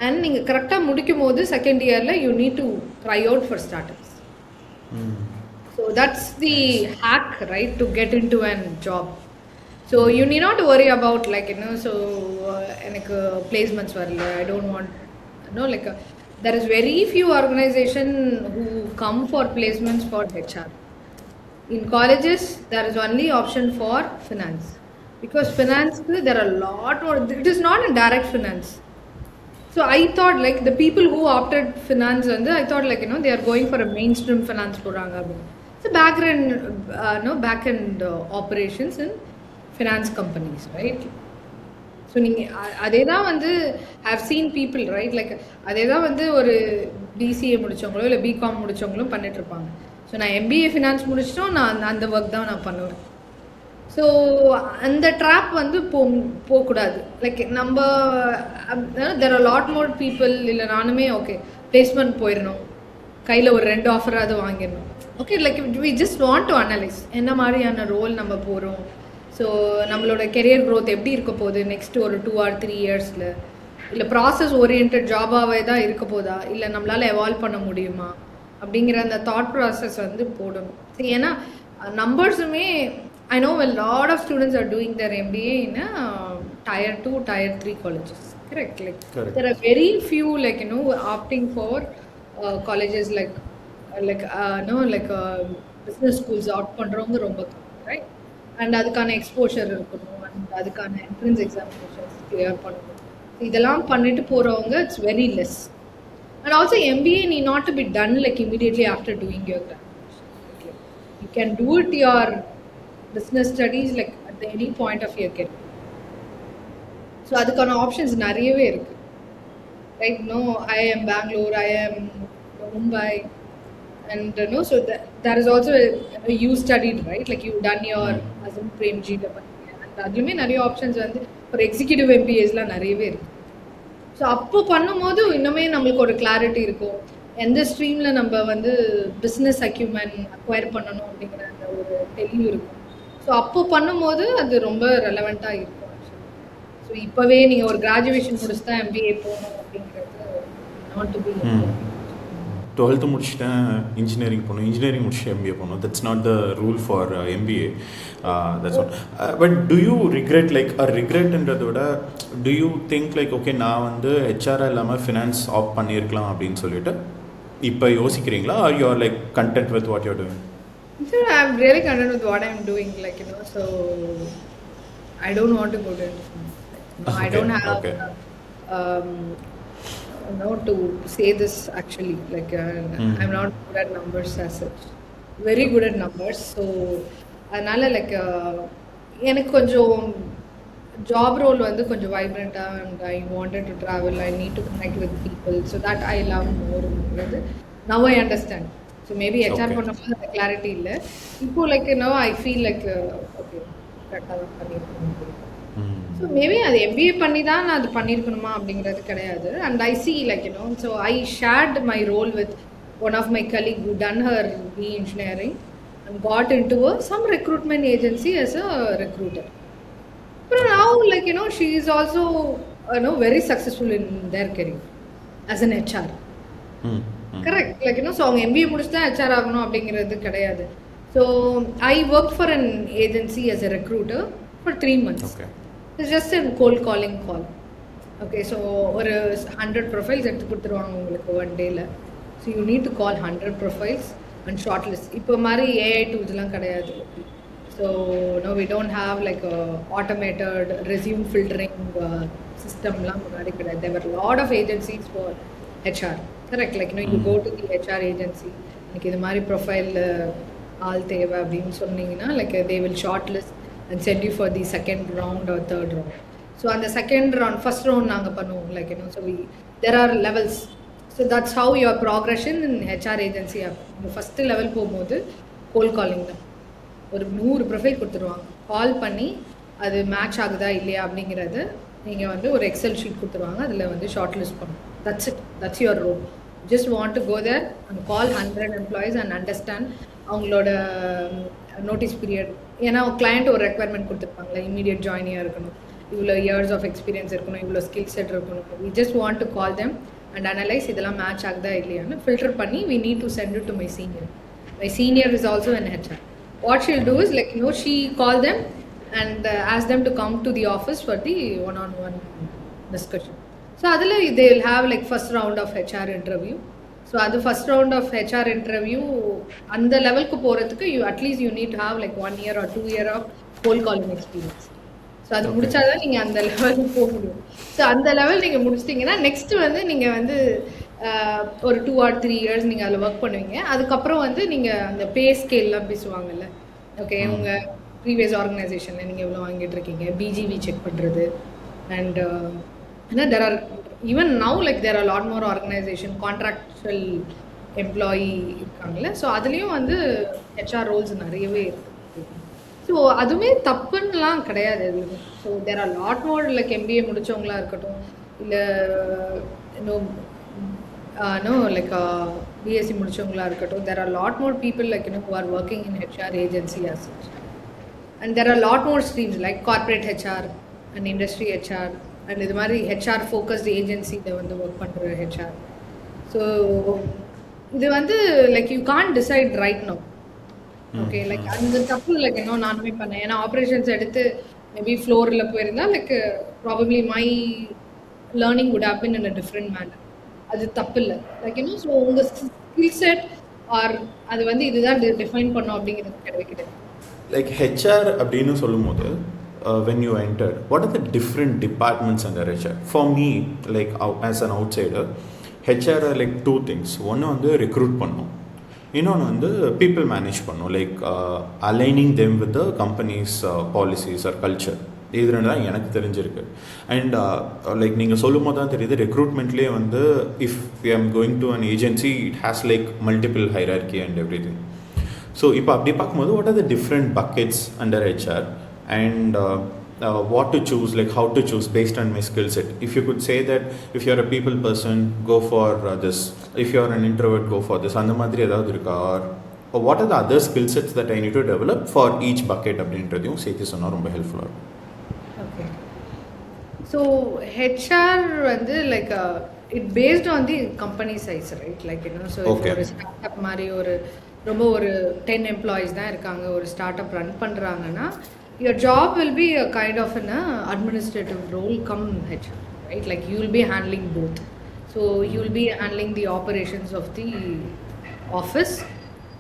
and நீங்கள் கரெக்டாக முடிக்கும் போது செகண்ட் இயரில் you need to try out for start ups. So that's the hack right to get in to an job. So you need not worry about like so எனக்கு பிளேஸ்மெண்ட்ஸ் வரல, ஐ don't want like there is very few organization who come for placements for HR. In colleges, there is only option for finance. Because finance, there are a lot more, it is not a direct finance. So I thought like the people who opted finance, and I thought like, they are going for a mainstream finance program. It's a back-end operations in finance companies, right? So நீங்கள் அதே தான் வந்து have seen people right like அதே தான் வந்து ஒரு PCA முடித்தவங்களோ இல்லை BCom முடித்தவங்களும் பண்ணிகிட்ருப்பாங்க. So நான் எம்பிஏ ஃபினான்ஸ் முடிச்சிட்டோம், நான் அந்த ஒர்க் தான் நான் பண்ணுவேன். ஸோ அந்த ட்ராப் வந்து போகக்கூடாது. லைக் நம்ம there are lot more people. இல்லை நானுமே ஓகே பிளேஸ்மெண்ட் போயிடணும், கையில் ஒரு 2 ஆஃபராவது வாங்கிடணும். Okay like we just want to analyse என்ன மாதிரியான ரோல் நம்ம போகிறோம். ஸோ நம்மளோட கெரியர் க்ரோத் எப்படி இருக்க போகுது நெக்ஸ்ட்டு ஒரு 2 or 3 இயர்ஸில், இல்லை ப்ராசஸ் ஓரியன்ட் ஜாபாகவே தான் இருக்க போதா, இல்லை நம்மளால் எவால்வ் பண்ண முடியுமா அப்படிங்கிற அந்த தாட் ப்ராசஸ் வந்து போடணும். சரி, ஏன்னா நம்பர்ஸுமே I know a lot of students are doing their MBA in tier 2, tier 3 colleges. Correct. Like there are very few like opting for colleges like business schools opt பண்றவங்க ரொம்ப right. அண்ட் அதுக்கான exposure இருக்கணும், and அதுக்கான entrance examinations clear பண்ணணும். இதெல்லாம் பண்ணிட்டு போகிறவங்க it's very less. And also MBA need not to be done like immediately after doing your graduation. You can do it your business studies like at any point of your career. So அதுக்கான options நிறையவே இருக்குது right. I am Bangalore, I am Mumbai. And so there is also you studied right, like you done your Azam Premji and அதுலயுமே நிறைய options வந்து ஒரு executive எம்பிஏஸ்லாம் நிறையவே இருக்கு. So அப்போ பண்ணும்போது இன்னுமே நம்மளுக்கு ஒரு கிளாரிட்டி இருக்கும், எந்த ஸ்ட்ரீமில் நம்ம வந்து பிஸ்னஸ் அக்யூமெண்ட் அக்வயர் பண்ணணும் அப்படிங்கிற அந்த ஒரு தெளிவு இருக்கும். ஸோ அப்போ பண்ணும்போது அது ரொம்ப ரெலவெண்ட்டாக இருக்கும். ஸோ இப்போவே நீங்கள் ஒரு கிராஜுவேஷன் முடிச்சு தான் எம்பிஏ போகணும் அப்படிங்கிறது நாட் டு பி. 12th முடிச்சுட்டேன் இன்ஜினியரிங் போகணும், இன்ஜினியரிங் முடிச்சுட்டு எம்பிஏ போகணும். That's not the rule for MBA. That's what. But do you regret like ரிக்ரெட்ன்றதை விட do you think like okay நான் வந்து ஹெச்ஆராக இல்லாமல் ஃபினான்ஸ் ஆஃப் பண்ணியிருக்கலாம் அப்படின்னு சொல்லிட்டு இப்போ யோசிக்கிறீங்களா? Are you are like content with what you're doing? I am really content with what I am doing like so I don't want to go to I don't have to say this actually like I'm not good at numbers as such, very good at numbers. So அதனால like எனக்கு கொஞ்சம் job role வந்து கொஞ்சம் வைப்ரண்ட்டாக and I wanted to travel, I need to connect with people, so that I love more. Now I understand. So maybe HR பண்ணும்போது அந்த clarity இல்லை. இப்போ like I feel like okay கரெக்டாக தான் பண்ணியிருக்கேன். ஸோ மேபி அது எம்பிஏ பண்ணி தான் நான் அது பண்ணியிருக்கணுமா அப்படிங்கிறது கிடையாது. And I see like so I shared my role with one of my colleague who done her BE engineering and got into some recruitment agency as a recruiter. But now like she is also very successful in their career as an HR. Correct. Like so அவங்க MBA முடிச்சு தான் HR ஆகணும் அப்படிங்கிறது கிடையாது. So I worked for an agency as a recruiter for 3 months. Okay. It's just a cold calling call. Okay, so ஒரு 100 profiles எடுத்து கொடுத்துருவாங்க உங்களுக்கு one dayல. So you need to call 100 profiles and shortlist. இப்போ மாதிரி AI tools கிடையாது. So no, we don't have like a automated resume filtering systemலாம் முன்னாடி கிடையாது. There were a lot of agencies for HR. Correct. Like you go to the HR agency, like இது மாதிரி profile ஆள் தேவை அப்படின்னு சொன்னீங்கன்னா like they will shortlist and send you for the second round or third round. So on the second round, first round நாங்கள் பண்ணுவோம் like so there are levels. So so that's how your progression in HR agency ஆகும். First level போகும்போது கோல் calling தான். ஒரு 100 profile கொடுத்துருவாங்க. கால் பண்ணி அது match ஆகுதா இல்லையா அப்படிங்கிறது நீங்கள் வந்து ஒரு எக்ஸல் ஷீட் கொடுத்துருவாங்க. அதில் வந்து ஷார்ட் லிஸ்ட் பண்ணணும். That's your role. Just want to go there and call 100 employees and understand அவங்களோட நோட்டீஸ் பீரியட். ஏன்னா கிளையண்ட் ஒரு ரெக்குவயர்மெண்ட் கொடுத்துருப்பாங்களே, இமீடியட் ஜாயினியாக இருக்கணும், இவ்வளோ இயர்ஸ் ஆஃப் எக்ஸ்பீரியன்ஸ் இருக்கணும், இவ்வளோ ஸ்கில் செட் இருக்கணும். We just want to call them and analyse இதெல்லாம் மேட்ச் ஆகுதா இல்லையான்னு ஃபில்டர் பண்ணி we need to send it to my senior. My senior is also an HR. What she'll do is like, she call them and ask them to come to the office for the one-on-one discussion. So adala they will have like first round of HR interview. So adu first round of HR interview and the level ku poradhukku you at least you need to have like 1 year or 2 year of cold calling experience. So adu mudichada neenga and level ku poga mudiyum. So and level neenga mudichtingena next வந்து நீங்க வந்து ஒரு 2 or 3 years நீங்கள் அதில் work பண்ணுவீங்க. அதுக்கப்புறம் வந்து நீங்கள் அந்த பே ஸ்கேல்லாம் பேசுவாங்கல்ல. ஓகே, உங்கள் ப்ரீவியஸ் ஆர்கனைசேஷனில் நீங்கள் எவ்வளோ வாங்கிட்டு இருக்கீங்க, பிஜிவி செக் பண்ணுறது. அண்ட் ஏன்னா there are even now like there are lot more organisation contractual employee இருக்காங்கல்ல. ஸோ அதுலேயும் வந்து ஹெச்ஆர் ரோல்ஸ் நிறையவே இருக்குது. ஸோ அதுவுமே தப்புன்னெலாம் கிடையாது எதுவுமே. So there are lot more like MBA முடித்தவங்களா இருக்கட்டும், இல்லை இன்னும் BSc முடிச்சவங்களா இருக்கட்டும், there are lot more people like who are working in HR agency as such, and there are lot more streams like corporate HR and industry HR and இது மாதிரி HR focused agency ல வந்து work பண்ற HR. So இது வந்து like you can't decide right now. Okay, like அந்த தப்பு like நானுமே பண்ணேன். ஏன்னா ஆப்ரேஷன்ஸ் எடுத்து மேபி ஃப்ளோரில் போயிருந்தா like probably my learning would have been in a different manner. அது தப்பு இல்லை. லைக் ஸோ உங்கள் ஸ்கில் செட் ஆர் அது வந்து இதுதான் டிஃபைன் பண்ணோம் அப்படிங்கிறது கிடையவே கிடையாது. லைக் ஹெச்ஆர் அப்படின்னு சொல்லும் போது when you entered, what are the different departments under HR? For me, like as an outsider, HR are like two things. ஒன்று வந்து recruit பண்ணும், இன்னொன்று வந்து people manage பண்ணும், like aligning them with the company's policies or culture. இது ரெண்டு தான் எனக்கு தெரிஞ்சிருக்கு. அண்ட் லைக் நீங்கள் சொல்லும் போது தான் தெரியுது, ரெக்ரூட்மெண்ட்லேயே வந்து if we am going to an agency it has like multiple hierarchy and every thing. So இப்போ அப்படி பார்க்கும்போது what are the different buckets under HR and what to choose, like how to choose based on my skill set? If you could say that if you are a people person go for this, if you are an introvert go for this, அந்த மாதிரி ஏதாவது இருக்கா? R what are the other skill sets that I need to develop for each bucket அப்படின்றதையும் சேர்த்து சொன்னால் ரொம்ப ஹெல்ப்ஃபுல்லாக இருக்கும். So HR வந்து like it based on the company size, right? Like so okay. ஒரு ஸ்டார்ட்அப் மாதிரி ஒரு ரொம்ப ஒரு 10 employees தான் இருக்காங்க, ஒரு ஸ்டார்ட்அப் ரன் பண்ணுறாங்கன்னா your job will be a kind of an administrative role come HR, right? Like you will be handling both. So you will be handling the operations of the office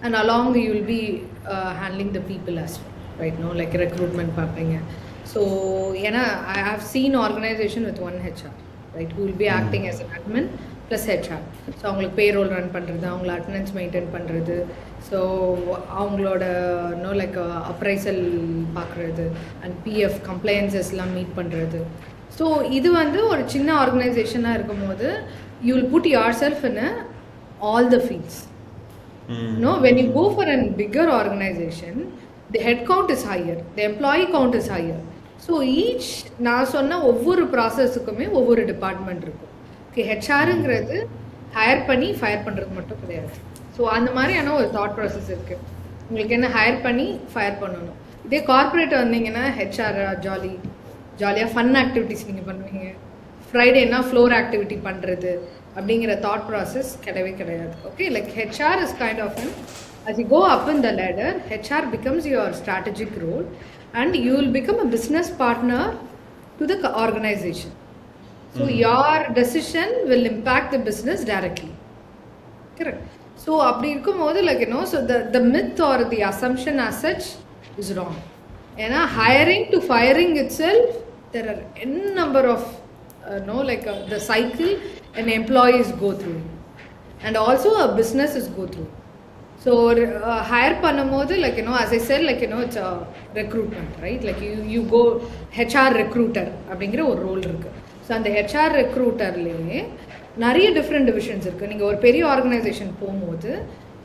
and along you will be handling the people as well, right? No, like recruitment பார்ப்பீங்க. So I have seen organization with one HR, right, who will be acting as an admin plus HR. So அவங்களுக்கு payroll run பண்ணுறது, அவங்கள attendance maintain பண்ணுறது, so அவங்களோட like appraisal பார்க்குறது and PF கம்ப்ளைன்சஸ்லாம் meet பண்ணுறது. So இது வந்து ஒரு சின்ன ஆர்கனைசேஷனாக இருக்கும் போது you will put your self in all the fields. When you go for an bigger organisation the head count is higher, the employee count is higher. So each நான் சொன்ன ஒவ்வொரு ப்ராசஸுக்குமே ஒவ்வொரு டிபார்ட்மெண்ட் இருக்கும். ஓகே, ஹெச்ஆருங்கிறது ஹையர் பண்ணி fire பண்ணுறது மட்டும் கிடையாது. ஸோ அந்த மாதிரியான ஒரு தாட் ப்ராசஸ் இருக்குது. உங்களுக்கு என்ன ஹையர் பண்ணி ஃபயர் பண்ணணும். இதே கார்பரேட் வந்தீங்கன்னா ஹெச்ஆர் ஜாலியாக ஃபன் ஆக்டிவிட்டிஸ் நீங்கள் பண்ணுவீங்க. ஃப்ரைடேனா ஃப்ளோர் ஆக்டிவிட்டி பண்ணுறது அப்படிங்கிற தாட் ப்ராசஸ் கிடையவே கிடையாது. Okay, like HR is kind of an as you go up in the ladder, HR becomes your strategic role and you will become a business partner to the organization. So your decision will impact the business directly. Correct. So அப்படி இருக்கும்போது like so the myth or the assumption as such is wrong. ஏன்னா hiring to firing itself there are n number of the cycle an employees go through and also a businesses go through. So hire பண்ணும்போது as I said it's a recruitment, right? Like you go HR recruiter அப்படிங்கிற ஒரு role இருக்கு. So அந்த HR ரெக்ரூட்டர்லேயே நிறைய different divisions இருக்குது. நீங்கள் ஒரு பெரிய ஆர்கனைசேஷன் போகும்போது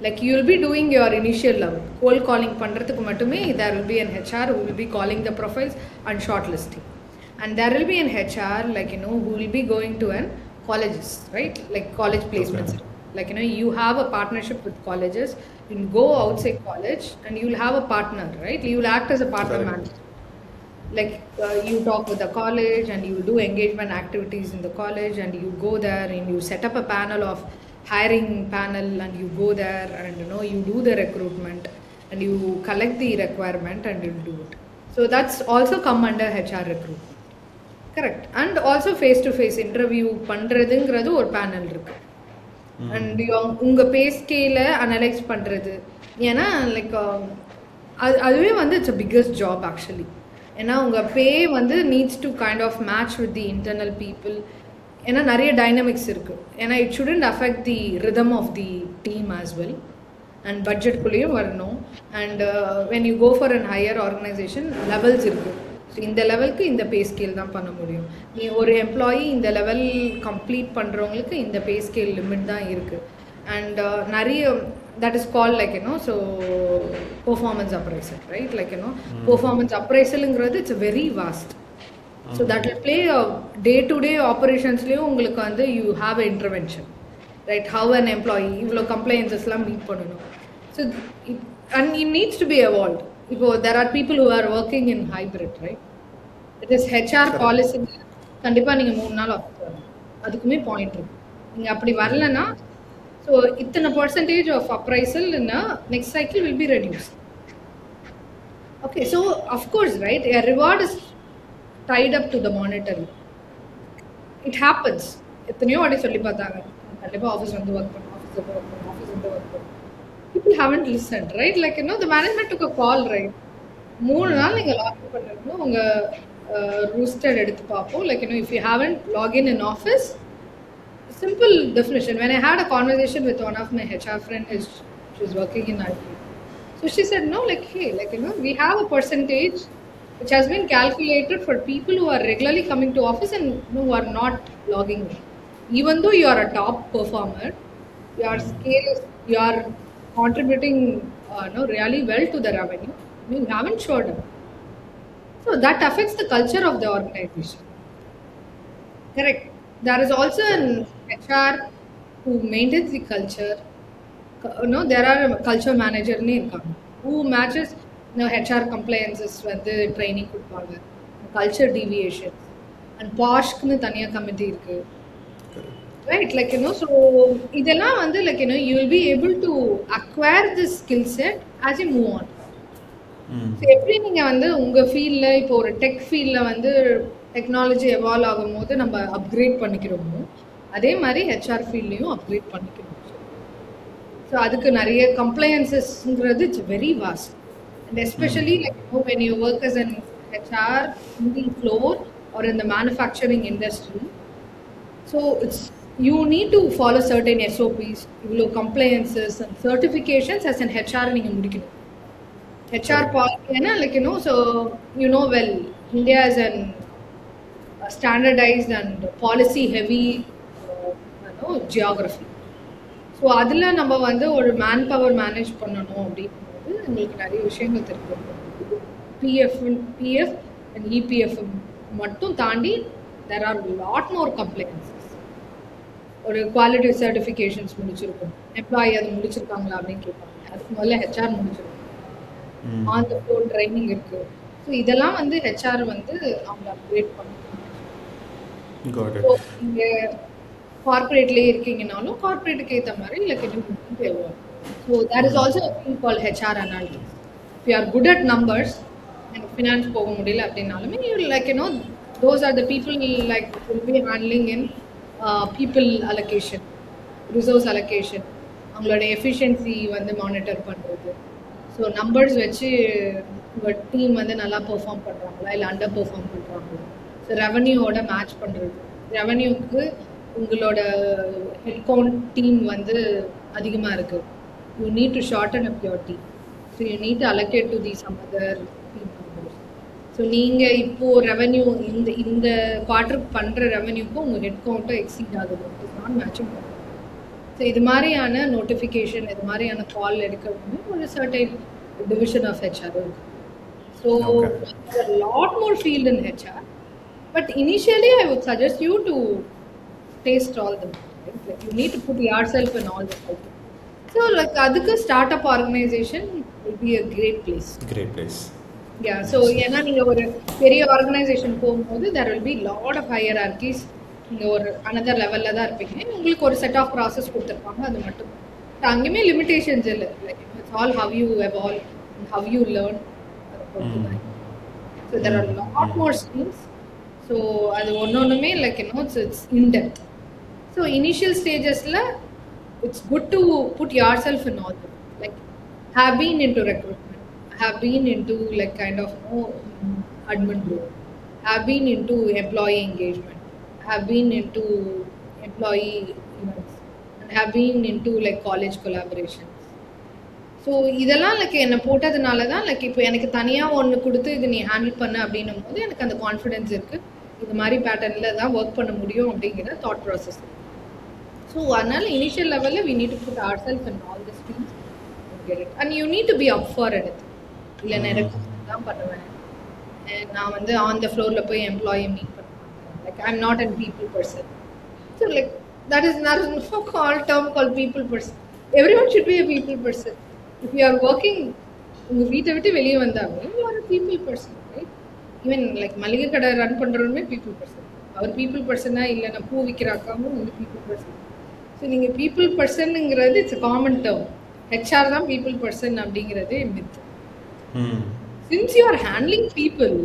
like you will be doing your initial level cold calling பண்ணுறதுக்கு மட்டுமே there will be an HR who will be calling the profiles and shortlisting, and there will be an HR like who will be going to an colleges, right, like college placements. Okay. Like you have a partnership with colleges, you go outside college and you will have a partner, right, you will act as a partner manager. Like you talk with the college and you do engagement activities in the college, and you go there and you set up a panel of hiring panel, and you go there and you do the recruitment and you collect the requirement and you do it. So that's also come under HR recruitment. Correct. And also face to face interview பண்றதுங்கிறது ஒரு panel இருக்கு. And உங்க பே ஸ்கேல analyse பண்றது, ஏன்னா like அதுவே வந்து it's a biggest job actually. ஏன்னா உங்கள் பே வந்து needs to kind of match with the internal people. ஏன்னா நிறைய டைனமிக்ஸ் இருக்குது. ஏன்னா it shouldn't affect the rhythm of the team as well, and பட்ஜெட்குள்ளேயும் வரணும். And when you go for an higher organisation levels இருக்குது. So இந்த லெவலுக்கு இந்த பே ஸ்கேல் தான் பண்ண முடியும். நீ ஒரு எம்ப்ளாயி இந்த லெவல் கம்ப்ளீட் பண்ணுறவங்களுக்கு இந்த பே ஸ்கேல் லிமிட் தான் இருக்குது. அண்ட் நிறைய that is called like so performance appraisal, right, like performance appraisal ingradhu it's very vast. So that will play a day to day operations leyum ungalku vandu you have an intervention, right, how an employee ivlo compliances la meet pananum. So and it needs to be evolved. Ipo there are people who are working in hybrid, right, it is HR policy kandipa neenga 3 naal office varum adukume point irukku. Neenga appadi varalana so இத்தனை percentage of appraisal in a next cycle will be reduced. Okay, so of course, right, a reward is tied up to the monetary. It happens. எத்தனையோ வாட்டி சொல்லி பார்த்தாங்க, கண்டிப்பாக office வந்து work பண்ணும், office வந்து work பண்ணும். People haven't listened, right, like the management took a call, right, 3 நாள் நீங்கள் லாகின் பண்ணிருக்கணும். உங்கள் ரூஸ்டர் எடுத்து பார்ப்போம். Like if you haven't login in office, simple definition. When I had a conversation with one of my HR friends, she's working in IT. So she said, no, like, hey, like, we have a percentage which has been calculated for people who are regularly coming to office and who are not logging in. Even though you are a top performer, your scale is, you are contributing really well to the revenue, you haven't showed up. So that affects the culture of the organization. Correct. There is also an HR who maintains the culture. There are a culture manager who matches HR compliances with the training கொடுப்பாங்க, culture deviations, and POSHக்கு தனியா committee இருக்கு, right, like so இதெல்லாம் வந்து like you will be able to acquire this skill set as you move on. So எப்படி நீங்க வந்து உங்க ஃபீல்ட்ல இப்போ ஒரு டெக் ஃபீல்ட்ல வந்து டெக்னாலஜி எவால்வ் ஆகும்போது நம்ம அப்கிரேட் பண்ணிக்கிறோமோ, அதே மாதிரி ஹெச்ஆர் ஃபீல்ட்லையும் அப்கிரேட் பண்ணிக்கணும். ஸோ அதுக்கு நிறைய கம்ப்ளைன்சஸ்ங்கிறது it's very vast. And especially like when you work as an HR in the floor or in the manufacturing industry, so it's you need to follow certain SOPs, இவ்வளோ compliances and certifications as an HR நீங்கள் முடிக்கணும். HR policy ஏன்னா like so well India is an standardized and policy heavy geography. So அதில் நம்ம வந்து ஒரு man power manage பண்ணணும் அப்படிங்கும்போது எங்களுக்கு நிறைய விஷயங்கள் தெரிஞ்சிருக்கும். பிஎஃப் அண்ட் இபிஎஃப் மட்டும் தாண்டி there are lot more compliances. ஒரு குவாலிட்டி சர்டிஃபிகேஷன்ஸ் முடிச்சிருக்கோம், எம்ப்ளாயி அது முடிச்சிருக்காங்களா அப்படின்னு கேட்பாங்க. அதுக்கு முதல்ல ஹெச்ஆர் முடிச்சிருக்கோம், ஆன் த ஃப்ளோர் ட்ரைனிங் இருக்கு. ஸோ இதெல்லாம் வந்து ஹெச்ஆர் வந்து அவங்க அப்கிரேட் பண்ணுவாங்க. இங்கே கார்பரேட்லேயே இருக்கீங்கனாலும் கார்பரேட்டுக்கு ஏற்ற மாதிரி லைக் தேவை. So there is also thing call HR analytics. If you are good at numbers, எனக்கு ஃபினான்ஸ் போக முடியல அப்படின்னாலுமே you like those are the people like will be handling in people allocation, resource allocation, அவங்களோட efficiency வந்து monitor பண்ணுறது. So numbers வச்சு உங்கள் team வந்து நல்லா பெர்ஃபார்ம் பண்ணுறாங்களா இல்லை அண்டர் பெர்ஃபார்ம் பண்ணுறாங்களா, ஸோ ரெவன்யூவோட மேட்ச் பண்ணுறது. ரெவன்யூக்கு உங்களோட ஹெட்கவுண்ட் டீம் வந்து அதிகமாக இருக்குது, you need to shorten up your team. So you need to allocate to the some other team members. So நீங்கள் இப்போ ரெவன்யூ இந்த குவார்ட்டருக்கு பண்ணுற ரெவன்யூக்கும் உங்கள் ஹெட் கவுண்ட்டை எக்ஸீட் ஆகுது, இட்ஸ் நாட் மேட்சிங். ஸோ இது மாதிரியான நோட்டிஃபிகேஷன், இது மாதிரியான கால் எடுக்கிறது ஒரு சர்டைன் டிவிஷன் ஆஃப் ஹெச்ஆர் இருக்கு. So lot more field in HR, but initially I would suggest you to taste all the right? Like you need to put yourself in all the cycle. So like adukku startup organization will be a great place. Yeah, so ஏன்னா நீங்க ஒரு பெரிய organisation போகும்போது there will be lot of hierarchies. நீங்க ஒரு another லெவல்ல தான் இருப்பீங்க. உங்களுக்கு ஒரு செட் ஆஃப் ப்ராசஸ் கொடுத்துருப்பாங்க, அது மட்டும். அங்கேயுமே லிமிடேஷன்ஸ் இல்லை. Like it's all how you evolve and how you learn. So there are lot more streams. So அது ஒன்னொன்றுமே like it's in depth. So initial stages la it's good to put yourself in all that. Like have been into recruitment, have been into like kind of admin role, have been into employee engagement, have been into employee events, and have been into like college collaborations. So இதெல்லாம் like என்னை போட்டதுனால தான் like இப்போ எனக்கு தனியாக ஒன்று கொடுத்து இது நீ ஹேண்டில் பண்ண அப்படின்னும் போது எனக்கு அந்த கான்ஃபிடென்ஸ் இருக்குது, இது மாதிரி பேட்டர்னில் தான் ஒர்க் பண்ண முடியும் அப்படிங்கிற தாட் ப்ராசஸ். ஸோ அதனால் இனிஷியல் லெவலில் we need to put our self in all the streams get it, and you need to be up for it. இல்லை நான் ரெக்ரூட்மெண்ட் தான் பண்ணுவேன், நான் வந்து ஆன் த ஃப்ளோரில் போய் எம்ப்ளாயி மீட் பண்ணுவேன், like I am not an people person. So like that is not call term call people person. Everyone should be a people person. If you are working, உங்கள் வீட்டை விட்டு வெளியே வந்தாலும் you are a people person, right? Even like மளிகை கடை run பண்ணுறவருமே people person. அவர் people பர்சனாக இல்லை, நான் பூ விற்கிற அக்காவும் வந்து பீப்புள் பர்சன். ஸோ நீங்கள் பீப்புள் பர்சனுங்கிறது இட்ஸ் காமன் டேர்ம். ஹெச்ஆர் தான் பீப்புள் பர்சன் அப்படிங்கிறது myth. Since you are handling people,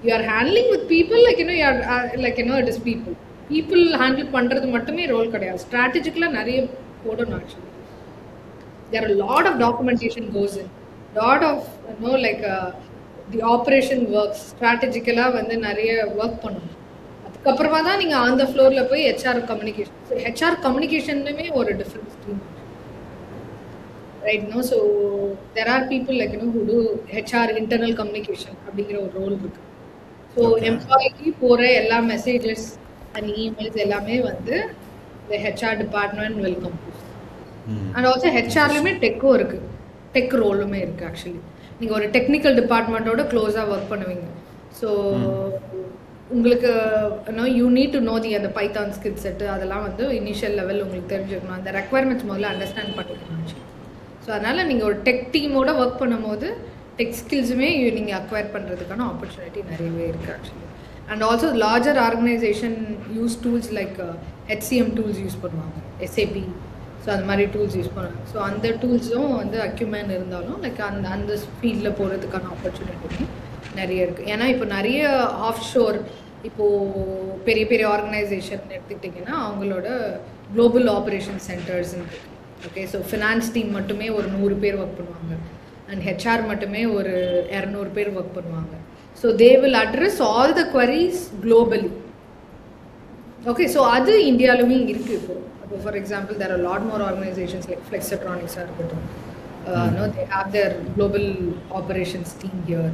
you are handling with people, like you are like it is people. People handle பண்ணுறது மட்டுமே ரோல் கிடையாது, ஸ்ட்ராட்டஜிக்கலாக நிறைய போடணும். Actually there are a lot of documentation goes in, lot of like the operation works strategically வந்து நிறைய work பண்ணணும். அதுக்கப்புறமா தான் நீங்கள் ஆன் த ஃப்ளோரில் போய் ஹெச்ஆர் கம்யூனிகேஷன். ஸோ ஹெச்ஆர் கம்யூனிகேஷன்லுமே ஒரு different stream, right? No so there are people like who do HR internal communication அப்படிங்கிற ஒரு ரோல் இருக்குது. ஸோ எம்ப்ளாய்க்கு போகிற எல்லா மெசேஜஸ் அண்ட் இமெயில்ஸ் எல்லாமே வந்து இந்த HR department will compose. And also ஹெச்ஆர்லையுமே டெக்கும் இருக்குது, டெக் ரோலுமே இருக்குது. ஆக்சுவலி நீங்கள் ஒரு டெக்னிக்கல் டிபார்ட்மெண்ட்டோட க்ளோஸாக ஒர்க் பண்ணுவீங்க. ஸோ உங்களுக்கு யூ நீட் டு நோ அந்த பைத்தான் ஸ்கில் செட்டு, அதெல்லாம் வந்து இனிஷியல் லெவல் உங்களுக்கு தெரிஞ்சுக்கணும். அந்த ரெக்குவயர்மெண்ட்ஸ் முதல்ல அண்டர்ஸ்டாண்ட் பண்ணிக்கணும். ஸோ அதனால் நீங்கள் ஒரு டெக் டீமோட ஒர்க் பண்ணும்போது டெக் ஸ்கில்ஸுமே நீங்கள் அக்வயர் பண்ணுறதுக்கான ஆப்பர்ச்சுனிட்டி நிறையவே இருக்குது actually. And also larger organisation use tools like HCM tools use பண்ணுவாங்க, SAP. ஸோ அந்த மாதிரி டூல்ஸ் யூஸ் பண்ணுவாங்க. ஸோ அந்த டூல்ஸும் வந்து அக்யூமெண்ட் இருந்தாலும் லைக் அந்த ஃபீல்டில் போகிறதுக்கான ஆப்பர்ச்சுனிட்டி நிறைய இருக்குது. ஏன்னா இப்போ நிறைய ஆஃப் ஷோர், இப்போது பெரிய பெரிய ஆர்கனைசேஷன் எடுத்துக்கிட்டிங்கன்னா அவங்களோட குளோபல் ஆப்ரேஷன் சென்டர்ஸ் இருக்குது. ஓகே, ஸோ ஃபினான்ஸ் டீம் மட்டுமே ஒரு 100 பேர் ஒர்க் பண்ணுவாங்க, அண்ட் ஹெச்ஆர் மட்டுமே ஒரு 200 பேர் ஒர்க் பண்ணுவாங்க. So they will address all the queries globally. Okay, so அது இந்தியாவிலுமே இருக்குது இப்போது. For example, there are a lot more organizations like Flexatronics they have their global operations team here,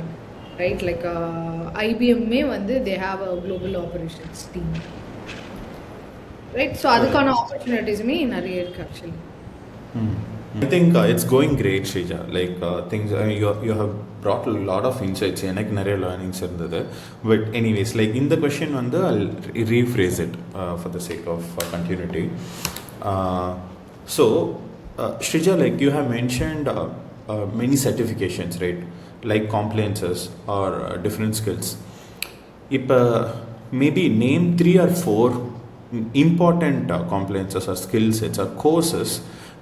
right? Like IBM they have a global operations team, right? So adukana opportunities nariya irukku actually. I think it's going great, Sreeja. Like things you have brought a lot of insights. எனக்கு நிறைய learnings இருந்தது. But anyways, like in the question வந்து I'll rephrase it for the sake of continuity. So Sreeja, like you have mentioned many certifications, right? Like compliances or different skills. இப்போ maybe name 3 or 4 important compliances or skill sets or courses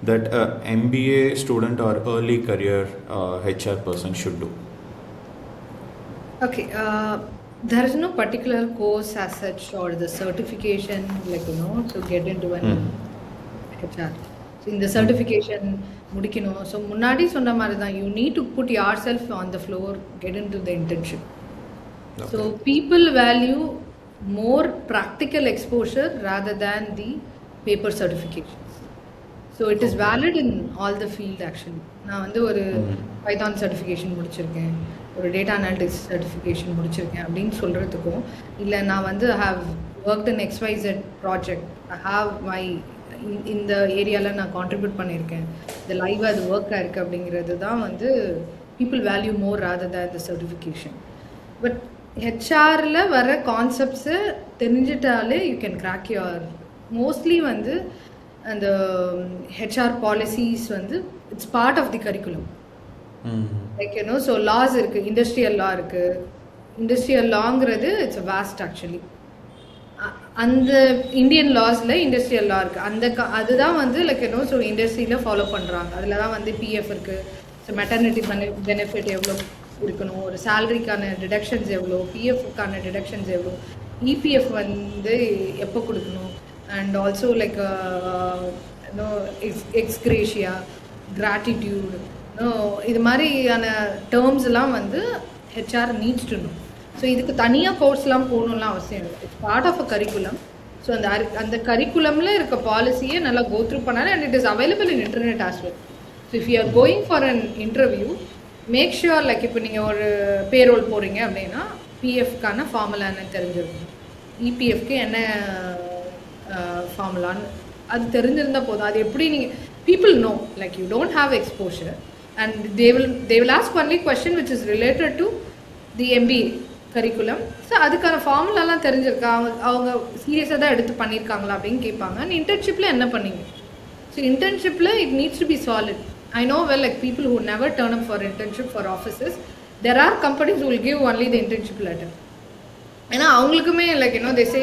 that a MBA student or early career HR person should do. Okay, there is no particular course as such or the certification like to get into an HR. So in the certification முடிக்கணும். So முன்னாடி சொன்ன மாதிரி தான், you need to put yourself on the floor, get into the internship. Okay. So people value more practical exposure rather than the paper certifications. So it is valid in all the field actually. நான் வந்து ஒரு Python certification முடிச்சிருக்கேன், ஒரு data analytics certification முடிச்சிருக்கேன் அப்படின்னு சொல்கிறதுக்கும், இல்லை நான் வந்து have worked in XYZ project, I have my இந்த ஏரியாவில் நான் கான்ட்ரிபியூட் பண்ணியிருக்கேன், இந்த லைவாக அது ஒர்க்காக இருக்குது அப்படிங்கிறது தான் வந்து people value more rather than the certification. But ஹெச்ஆரில் வர கான்செப்ட்ஸை தெரிஞ்சிட்டாலே you can crack your mostly வந்து அந்த ஹெச்ஆர் பாலிசிஸ் வந்து it's part of the curriculum. Like you know, so laws இருக்குது, இண்டஸ்ட்ரியல் லா இருக்குது. இண்டஸ்ட்ரியல் லாங்கிறது இட்ஸ் அ வாஸ்ட் ஆக்சுவலி. அந்த இந்தியன் லாஸில் இண்டஸ்ட்ரியல் லா இருக்குது. அதுதான் வந்து லைக் யூனோ, ஸோ இண்டஸ்ட்ரியில் ஃபாலோ பண்ணுறாங்க. அதில் தான் வந்து பிஎஃப் இருக்குது, ஸோ மெட்டர்னிட்டி பெனிஃபிட் எவ்வளோ இருக்கணும், ஒரு சேலரிக்கான டிடக்ஷன்ஸ் எவ்வளோ, பிஎஃப்க்கான டிடக்ஷன்ஸ் எவ்வளோ, இபிஎஃப் வந்து எப்போ கொடுக்கணும், and also like no ex gratia, gratitude, no இது மாதிரியான டேர்ம்ஸ் எல்லாம் வந்து HR needs to know. So இதுக்கு தனியாக கோர்ஸ்லாம் போகணும்லாம் அவசியம் இல்லை. It's part of a curriculum. So அந்த கரிக்குலமில் இருக்க பாலிசியை நல்லா கோ த்ரூ பண்ணாலே, and it is available in internet as well. So if you are going for an interview, make sure like இப்போ நீங்கள் ஒரு பேரோல் போகிறீங்க அப்படின்னா பிஎஃப்கான ஃபார்முலா என்னன்னு தெரிஞ்சிருக்கும், இபிஎஃப்க்கு என்ன ஃபார்முலான்னு அது தெரிஞ்சிருந்தால் போதும். அது எப்படி நீங்கள் people know, like you don't have exposure, and they will ask only question which is related to the MBA curriculum. So அதுக்கான ஃபார்முலாலாம் தெரிஞ்சிருக்கா, அவங்க சீரியஸாக தான் எடுத்து பண்ணியிருக்காங்களா அப்படின்னு கேட்பாங்க. அண்ட் இன்டர்ன்ஷிப்பில் என்ன பண்ணீங்க? ஸோ இன்டர்ன்ஷிப்பில் it needs to be solid. I know well, like people who never turn up for internship for offices, there are companies who will give only the internship letter. ஏன்னா அவங்களுக்குமே like you know they say,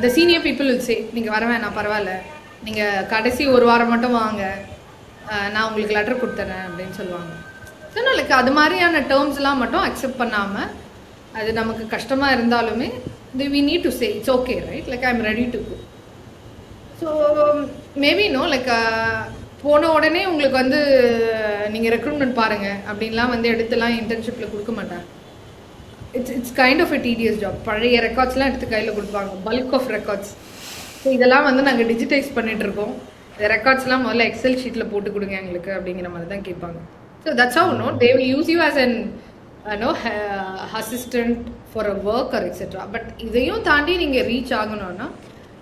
the senior people will say, நீங்கள் வர வேணாம் பரவாயில்ல, நீங்கள் கடைசி ஒரு வாரம் மட்டும் வாங்க, நான் உங்களுக்கு லெட்டர் கொடுத்துறேன் அப்படின்னு சொல்லுவாங்க. ஸோ லைக் அது மாதிரியான டேர்ம்ஸ்லாம் மட்டும் அக்செப்ட் பண்ணாமல், அது நமக்கு கஷ்டமாக இருந்தாலுமே we need to say it's okay, right? Like I'm ready to go. So maybe no like போன உடனே உங்களுக்கு வந்து நீங்கள் ரெக்ரூட்மெண்ட் பாருங்கள் அப்படின்லாம் வந்து எடுத்துலாம் இன்டர்ன்ஷிப்பில் கொடுக்க மாட்டாங்க. It's kind of a TDS job. பழைய ரெக்கார்ட்ஸ்லாம் எடுத்து கையில் கொடுப்பாங்க, பல்க் ஆஃப் ரெக்கார்ட்ஸ். ஸோ இதெல்லாம் வந்து நாங்கள் டிஜிட்டைஸ் பண்ணிகிட்ருக்கோம். இந்த ரெக்கார்ட்ஸ்லாம் முதல்ல எக்ஸல் ஷீட்டில் போட்டு கொடுங்க எங்களுக்கு அப்படிங்கிற மாதிரி தான் கேட்பாங்க. So that's how no they will use you as an assistant for a work or etcetera. But இதையும் தாண்டி நீங்கள் ரீச் ஆகணும்னா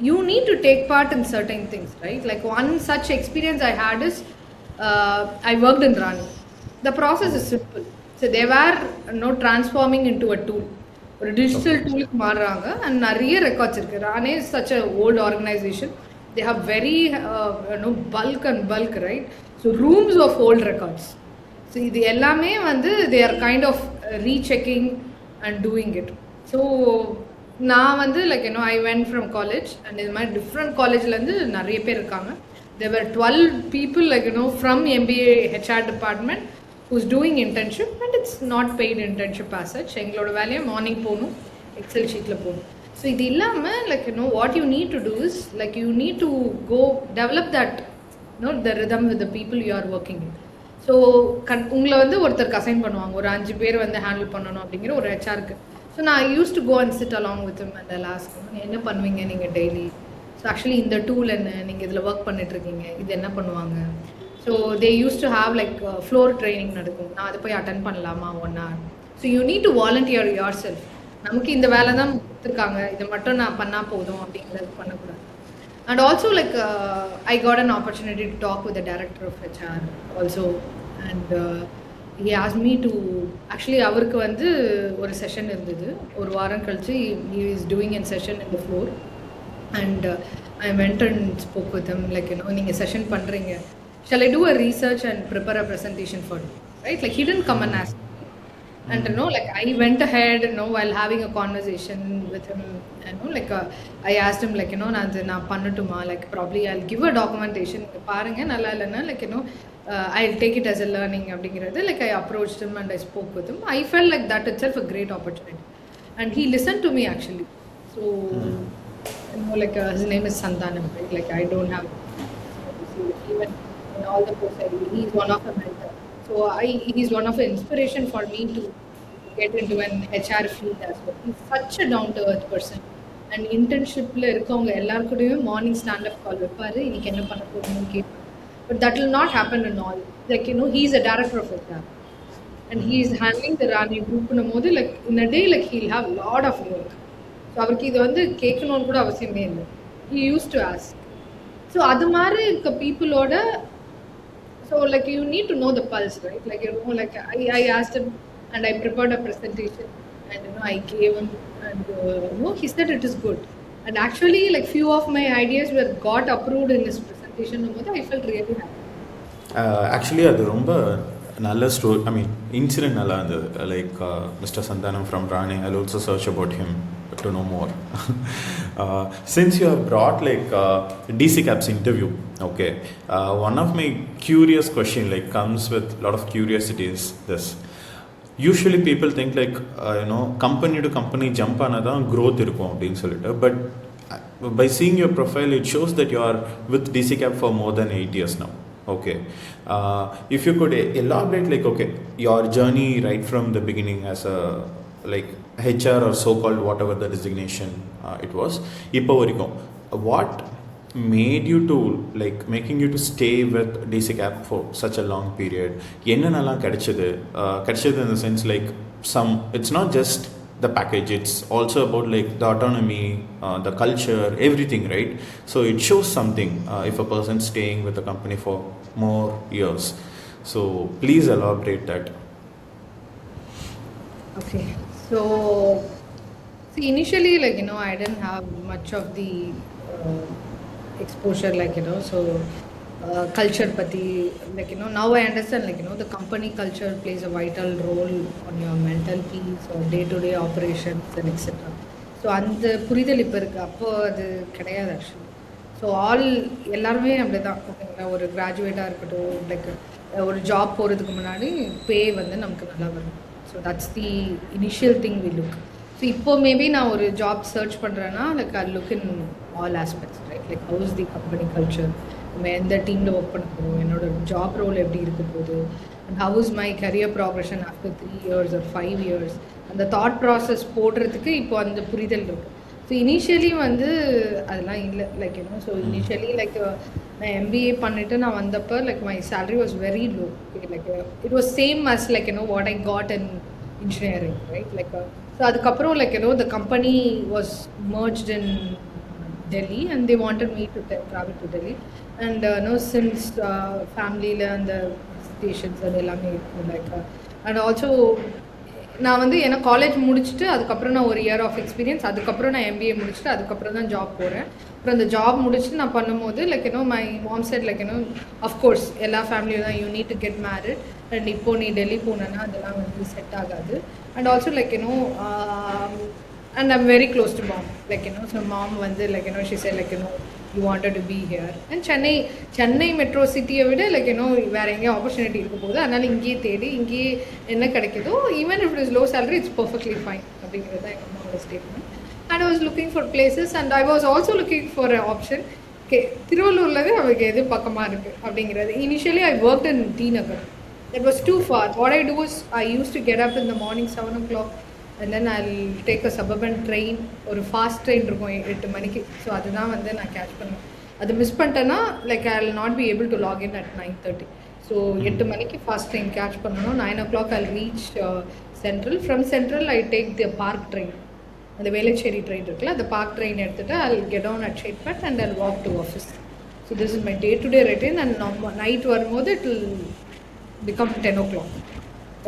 you need to take part in certain things, right? Like one such experience I had is I worked in Rani. The process is simple. So they were transforming into a tool, ஒரு digital டூலுக்கு மாறுறாங்க. And நிறைய records இருக்குது. Rane is such a old organisation. They have very bulk right. So rooms of old records. So இது எல்லாமே வந்து they are kind of rechecking and doing it. So நான் வந்து like I went from college, and இது மாதிரி different காலேஜ்லேருந்து நிறைய பேர் இருக்காங்க. தேர் வர் 12 people like from MBA HR department who's doing internship, and it's not paid internship as such. எங்களோட வேலையை மார்னிங் போகணும், எக்ஸல் ஷீட்டில் போகணும். ஸோ இது இல்லாமல் like what you need to do is like you need to go develop that the rhythm with the people you are working with. So உங்களை வந்து ஒருத்தருக்கு அசைன் பண்ணுவாங்க, ஒரு 5 பேர் வந்து ஹேண்டில் பண்ணணும் அப்படிங்கிற ஒரு ஹெச்ஆருக்கு. ஸோ நான் used to go and sit along with him and I'll ask him, என்ன பண்ணுவீங்க நீங்கள் டெய்லி? ஸோ ஆக்சுவலி இந்த டூல் என்ன, நீங்கள் இதில் ஒர்க் பண்ணிட்டுருக்கீங்க, இது என்ன பண்ணுவாங்க? So they use to have like floor training நடக்கும். நான் அதை போய் அட்டன் பண்ணலாமா 1 hour? So you need to volunteer your self. நமக்கு இந்த வேலை தான் கொடுத்துருக்காங்க, இதை மட்டும் நான் பண்ணால் போதும் அப்படிங்கிறது பண்ணக்கூடாது. And also like I got an opportunity to talk with the director of HR also. And he asked me to actually அவருக்கு வந்து ஒரு செஷன் இருந்தது, ஒரு வாரம் கழிச்சு he is doing a session in the floor, and I went and spoke with him like நீங்கள் session பண்ணுறீங்க, shall I do a research and prepare a presentation for you, right? Like he didn't come and ask me, and like I went ahead while having a conversation with him, like I asked him like நான் பண்ணட்டுமா, like probably I'll give a documentation, பாருங்க நல்லா இல்லைன்னா like I'll take it as a learning அப்படிங்கிறது. Like I approached him and I spoke with him. I felt like that itself a great opportunity, and he listened to me actually. So like his name is Santanam, right? Like I don't have even in all the posts I do, he's one of a mentor. So he's one of an inspiration for me to get into an HR field as well. He's such a down to earth person, and internshipல இருக்கவங்க எல்லாருக்கூடயும் morning stand up கால் வைப்பாரு, இன்னைக்கு என்ன பண்ண போறீங்கன்னு கேட்பாரு. But that will not happen in all. Like he's a director of HR. and he is handling the Rani group போது like in a day like he'll have lot of work. So அவருக்கு இது வந்து கேட்கணும்னு கூட அவசியமே இல்லை. He used to ask. So அது மாதிரி இருக்க பீப்புளோட, so like you need to know the pulse, right? Like like I asked him and I prepared a presentation and I gave him and he said it is good. And actually like few of my ideas were got approved in his presentation. I felt really happy. Actually அது ரொம்ப நல்ல story, ஐ மீன் incident நல்லா இருந்தது. Like mister Santhanam from Rane, I also search about him to know more. Since you have brought like DC Cap's interview, okay, one of my curious question like comes with a lot of curiosity is this. Usually people think like company to company jump ஆனதான் growth இருக்கும் அப்படின்னு சொல்லிட்டு, but by seeing your profile it shows that you are with DC Cap for more than 8 years now. Okay, if you could elaborate like okay your journey right from the beginning as a like HR or so-called whatever the designation it was, இப்போ வரைக்கும் what made you to like making you to stay with DC Cap for such a long period? என்னென்னலாம் கிடைச்சது in the sense like some, it's not just the package, it's also about like the autonomy, the culture, everything, right? So it shows something if a person staying with the company for more years. So please elaborate that. Okay, so see initially like I didn't have much of the exposure like so culture pati like now I understand like the company culture plays a vital role on your mental peace or day to day operations and etc. So அந்த புரிதல் இப்போ இருக்குது, அப்போ அது கிடையாது actually. So all எல்லாருமே அப்படி தான் ஓகேங்களா. ஒரு கிராஜுவேட்டாக இருக்கட்டும் லைக் ஒரு ஜாப் போகிறதுக்கு முன்னாடி பே வந்து நமக்கு நல்லா வரும். So that's the initial thing we look. So இப்போ மேபி நான் ஒரு ஜாப் சர்ச் பண்ணுறேன்னா like I look in all aspects, right? Like how is the company culture, நம்ம எந்த டீமில் ஒர்க் பண்ண போகிறோம், என்னோட ஜாப் ரோல் எப்படி இருக்க போகுது, and how is my career progression after 3 years or 5 years. அந்த தாட் ப்ராசஸ் போடுறதுக்கு இப்போ அந்த புரிதல் இருக்குது. ஸோ இனிஷியலி வந்து அதெல்லாம் இல்லை லைக் ஸோ இனிஷியலி லைக் நான் எம்பிஏ பண்ணிவிட்டு நான் வந்தப்போ like my salary was very low. Like it was same as like what I got in engineering, right? Like so அதுக்கப்புறம் like the company was merged in Delhi and they wanted me to travel to Delhi and since ஃபேமிலியில் அந்த stations அது எல்லாமே இருக்கும் like and also நான் வந்து எனக்கு college முடிச்சுட்டு அதுக்கப்புறம் நான் ஒரு இயர் ஆஃப் எக்ஸ்பீரியன்ஸ், அதுக்கப்புறம் நான் எம்பிஏ முடிச்சுட்டு அதுக்கப்புறம் தான் ஜாப் போகிறேன். அப்புறம் அந்த ஜாப் முடிச்சுட்டு நான் பண்ணும்போது like my mom said like of course எல்லா ஃபேமிலியும் தான் you need to get married and இப்போது நீ டெல்லி போனேன்னா அதெல்லாம் வந்து செட் ஆகாது. And also like and I'm very close to mom, like so mom வந்து like she said like you wanted to be here and Chennai metro சிட்டியை விட like வேற எங்கேயும் ஆப்பர்ச்சுனிட்டி இருக்க போகுது, அதனால இங்கேயே தேடி இங்கேயே என்ன கிடைக்குதோ even if it is low salary it's perfectly fine அப்படிங்கிறது தான் எங்கள் அம்மாவோட statement. And I was looking for places and I was also looking for a option. திருவள்ளூர்லது அவருக்கு எது பக்கமாக இருக்குது அப்படிங்கிறது. Initially I worked in T Nagar. That was too far. What I do is I used to get up in the morning 7 o'clock and then I'll take a suburban train, ஒரு fast train இருக்கும் 8 மணிக்கு. So அதுதான் வந்து நான் catch பண்ணுவேன். அது miss பண்ணிட்டேன்னா like I will not be able to login at 9:30. So 8 மணிக்கு ஃபாஸ்ட் ட்ரெயின் கேட்ச் பண்ணணும். 9 o'clock I'll reach central. From central I take the park train, அந்த வேளச்சேரி ட்ரெயின் இருக்குல்ல, அந்த பார்க் ட்ரெயின் எடுத்துகிட்டு I'll get down at Shedpet and I'll walk to office. So this is my day-to-day routine and night வரும்போது it will become 10 o'clock.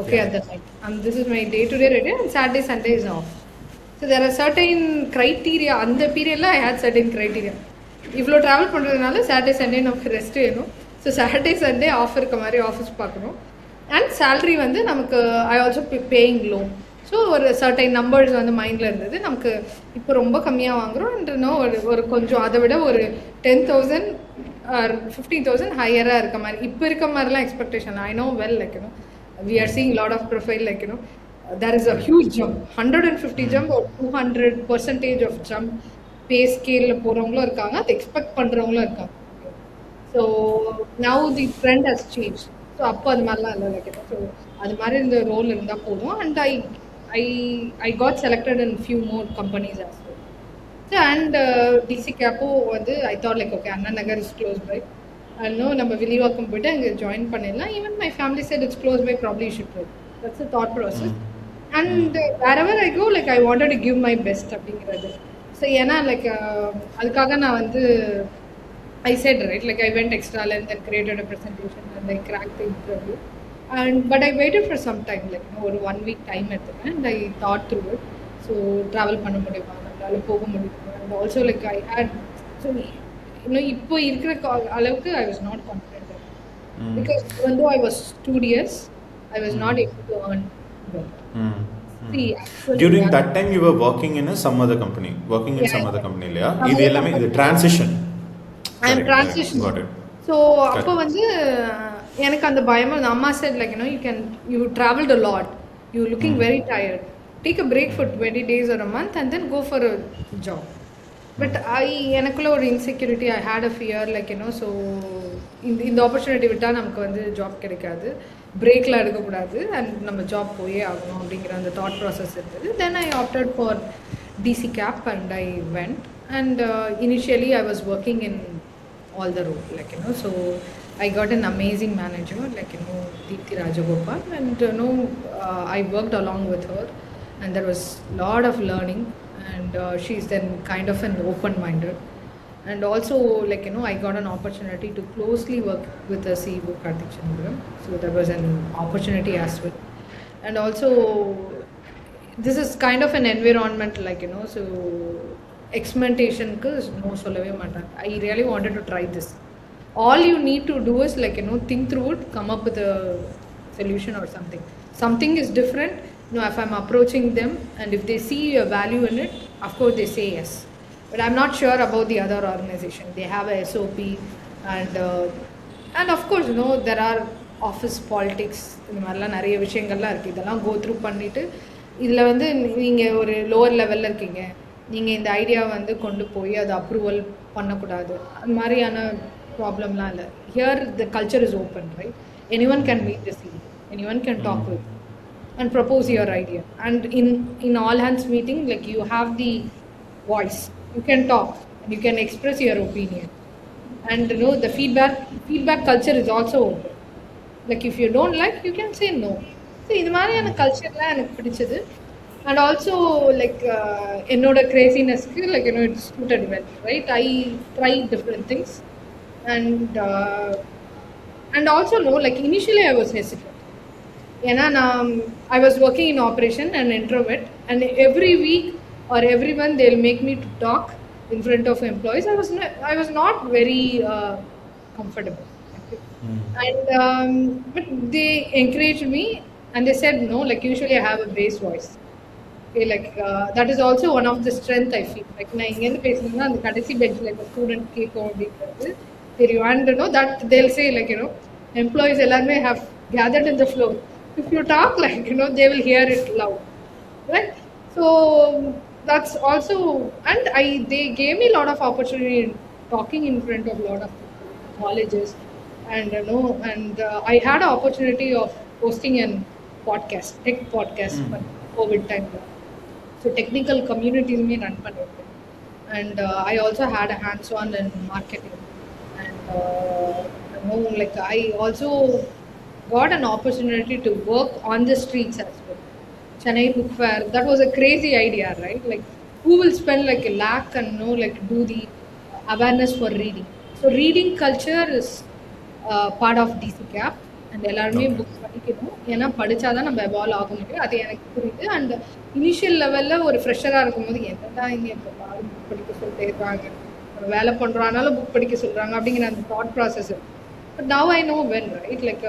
Okay, at that night. And this is my day-to-day routine and Saturday, Sunday is off. So there are certain criteria. அந்த பீரியடில் I had certain criteria. இவ்வளோ travel பண்ணுறதுனால Saturday Sunday நமக்கு rest வேணும். So Saturday Sunday off இருக்க மாதிரி office பார்க்கணும். And salary வந்து நமக்கு I also paying loan. So ஒரு சர்டைன் நம்பர்ஸ் வந்து மைண்டில் இருந்தது. நமக்கு இப்போ ரொம்ப கம்மியாக வாங்குகிறோம் அண்ட் ஒரு கொஞ்சம் அதை விட ஒரு 10,000 or 15,000 ஹையராக இருக்க மாதிரி இப்போ இருக்க மாதிரிலாம் expectation. I know well like we are seeing a lot of profile like there is a huge jump, 150 jump or 200% of jump pay scale போறவங்களும் இருக்காங்க, அதை எக்ஸ்பெக்ட் பண்ணுறவங்களும் இருக்காங்க. So now the trend has changed. So அப்போ அது மாதிரிலாம் இல்லை like so அது மாதிரி இந்த ரோல் இருந்தால் போதும். And I got selected in few more companies as well. So and DC Capo வந்து I thought like okay Anna Nagar is close by, நம்ம வில்லிவாக்கம் போய்ட்டு அங்கே ஜாயின் பண்ணிடலாம். Even my family side it's close by, probably should try. That's the thought process. And wherever I go, like I wanted to give my best அப்படிங்கிறது. So ஏன்னா like அதுக்காக நான் வந்து I said, right, like I went extra length and created a presentation and I cracked the interview. But I waited for some time, like ஒரு 1 week time எடுத்துட்டேன் and I thought through it. So travel பண்ண முடியுமா, நம்மளால போக முடியுமா, and also like I had, so இப்போ இருக்கிற அளவுக்கு I was not confident because even though I was studious, I was not able to earn well. See, actually, during that time you were working in some other company, இல்லையா? இது எல்லாமே இது transition. I am transitioning. Got it. So அப்போ வந்து எனக்கு அந்த பயமா அம்மா said like you traveled a lot, you looking very tired, take a break for 20 days or a month and then go for a job. But எனக்குள்ள ஒரு insecurity, I had a fear like so இந்த opportunity விட்டா நமக்கு வந்து job கிடைக்காது, பிரேக்ல எடுக்க கூடாது and நம்ம ஜாப் போயே ஆகணும் அப்படிங்கிற அந்த thought process இருந்தது. Then I opted for DC Cap and I went, and initially I was working in all the role, like so I got an amazing manager, like Deepthi Rajagopal, and I worked along with her, and there was lot of learning, and she's then kind of an open-minded, and also like I got an opportunity to closely work with the CEO Karthik Chandra, so there was an opportunity as well. And also this is kind of an environment like so experimentation is no solave matter. I really wanted to try this. All you need to do is like think through it, come up with a solution or something is different. If I'm approaching them and if they see a value in it, of course they say yes. But I'm not sure about the other organization. They have a SOP, and of course there are office politics, இந்த மாதிரிலாம் நிறைய விஷயங்கள்லாம் இருக்குது. இதெல்லாம் go through பண்ணிவிட்டு இதில் வந்து நீங்கள் ஒரு லோவர் லெவலில் இருக்கீங்க, நீங்கள் இந்த ஐடியா வந்து கொண்டு போய் அதை அப்ரூவல் பண்ணக்கூடாது, அந்த மாதிரியான ப்ராப்ளம்லாம் இல்லை. Here the culture is open, right? Anyone can meet the CEO, anyone can talk with and propose your idea, and in all hands meeting like you have the voice, you can talk and you can express your opinion, and the feedback culture is also open. Like if you don't like, you can say no. So இது மாதிரியான கல்ச்சர்லாம் எனக்கு பிடிச்சது. And also like என்னோட crazinessக்கு like it suited well, right? I tried different things, and also like initially I was hesitant. I was working in operation and introvert, and every week or every month they'll make me to talk in front of employees. I was not very comfortable. And but they encouraged me and they said no, like usually I have a bass voice. Okay, like that is also one of the strength I feel. Like நான் இங்க இருந்து பேசுறேன்னா அந்த கடைசி பெஞ்ச்ல like student கேட்கும் அப்படிங்கிறது தெரியும். And that they'll say like employees எல்லாருமே have gathered in the floor. If you talk like they will hear it loud, right? So that's also, and they gave me a lot of opportunity in talking in front of a lot of colleges, and I had an opportunity of hosting a podcast, tech podcast, for COVID time. So technical communities me run பண்ணிருக்கேன். And I also had a hands-on in marketing, and like I also got an opportunity to work on the streets as well. Chennai Book Fair, that was a crazy idea, right? Like who will spend like a lakh and like do the awareness for reading? So reading culture is part of DC Cap, and எல்லாருமே books படிக்கணும், ஏன்னா படித்தாதான் நம்ம evolve ஆக முடியும். அது எனக்கு புரியுது. And initial லெவலில் ஒரு ஃப்ரெஷராக இருக்கும்போது என்னடா இங்கே இப்போ புக் படிக்க சொல்லிட்டே இருக்காங்க, வேலை பண்ணுறானாலும் புக் படிக்க சொல்கிறாங்க அப்படிங்கிற அந்த thought process. But now I know when, right? Like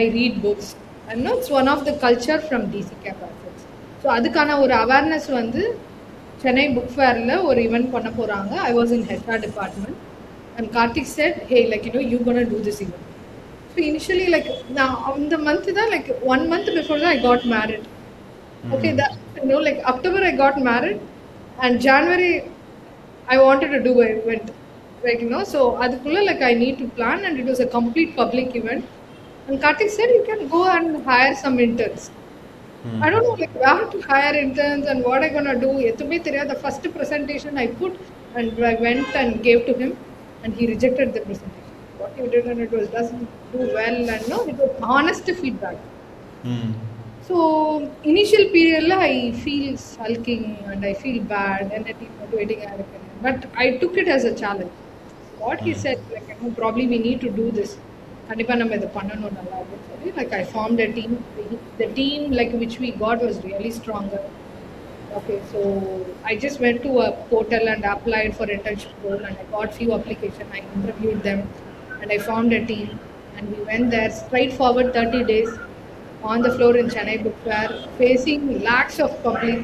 I read books, and it's one of the culture from DC Cap assets. So அதுக்கான ஒரு அவேர்னஸ் வந்து சென்னை புக் ஃபேரில் ஒரு ஈவெண்ட் பண்ண போகிறாங்க. I was in HR department, and Karthik said, hey, like you're gonna do this event. So initially like now on the month தான் like 1 month before that I got married. Okay, that like October I got married, and January I wanted to do an event, like so அதுக்குள்ள like I need to plan, and it was a complete public event. And Karthik said you can go and hire some interns. I don't know like where to hire interns and what I gonna do. எதுவுமே தெரியாது. The first presentation I put and I went and gave to him, and he rejected the presentation. What he did, and it doesn't do well, and it was honest feedback. So initial period la I feel sulking and I feel bad and demotivating ஆயிருக்கு. But I took it as a challenge. What he said, like, probably we need to do this. கண்டிப்பா நம்ம இதை பண்ணணும் நல்லா அப்படின்னு சொல்லி, like I formed a team. The team like which we got was really stronger. Okay, so I just went to a portal and applied for internship role and I got few application. I interviewed them and I formed a team and we went there straightforward 30 days on the floor in Chennai Book Fair, facing lakhs of public.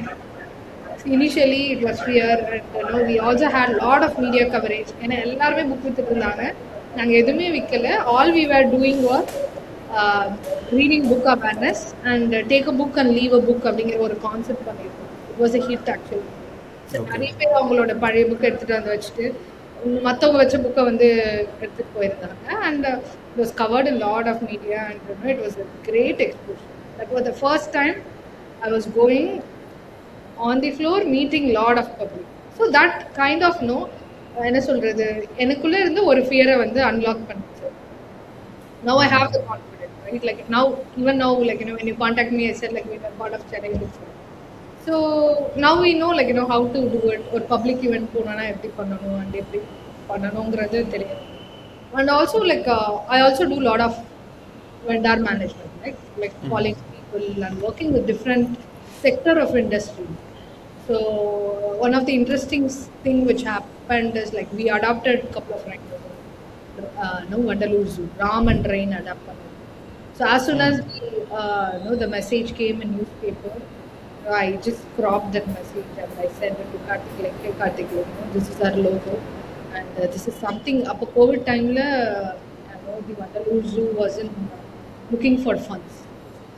Initially it was fear and we also had a lot of media coverage. ஏன்னா எல்லாருமே book வித்துட்டு இருந்தாங்க, நாங்கள் எதுவுமே விற்கல. All we were doing was reading book awareness and take a book and leave a book அப்படிங்கிற ஒரு concept பண்ணியிருக்கோம். It was a hit actually. நிறைய பேர் அவங்களோட பழைய புக்கை எடுத்துகிட்டு வந்து வச்சுட்டு மற்றவங்க வச்ச புக்கை வந்து எடுத்துகிட்டு போயிருந்தாங்க. And it was covered in lot of media and it was a great exposure. That was the first time I was going on the floor meeting lot of public. So that kind of என்ன சொல்றது, எனக்குள்ள இருந்து ஒரு ஃபியரை வந்து unlock பண்ணுச்சு. Now I have the confidence, right? Like now, even now, like when you contact me, I said like we are part of Chennai Book Fair. So now we know like how to do it. ஒரு public event போனோம்னா எப்படி பண்ணணும் and எப்படி பண்ணணுங்கிறது தெரியும். And also like I also do lot of vendor management, right? Like calling people and working with different sector of industry. So one of the interesting thing which happened is like we adopted a couple of writers. Vandalur Zoo, Ram and Rain adapted. So as soon as the message came in newspaper, I just cropped that message and I sent it to Karthik, like, hey Karthik, this is our logo and this is something. Up a COVID time la, the Vandalur Zoo wasn't looking for funds.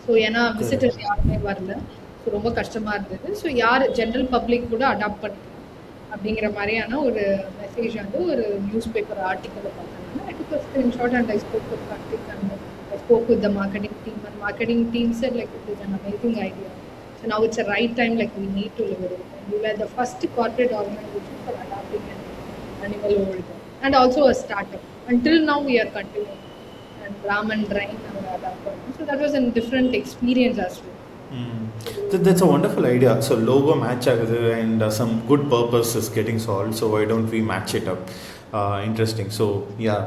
So ஏன்னா visitors யாருமே வரல, so ரொம்ப கஷ்டமாக இருந்தது. So யார் general public கூட adapt பண்ணிக்கலாம் அப்படிங்கிற மாதிரியான ஒரு மெசேஜ் வந்து ஒரு நியூஸ் பேப்பர் ஆர்டிக்கலை பார்த்தாங்கன்னா I took a screenshot and I spoke with Karthik and I spoke with the marketing team and marketing team said like it is an amazing idea. So now it's a right time, like we need to live it. And we were the first corporate organization for adopting an animal world and also a startup. Until now we are continuing and Ram and Rain are adopted. So that was a different experience as well. That's a wonderful idea. So logo match agudhu and some good purpose is getting solved. So why don't we match it up? Interesting. So yeah.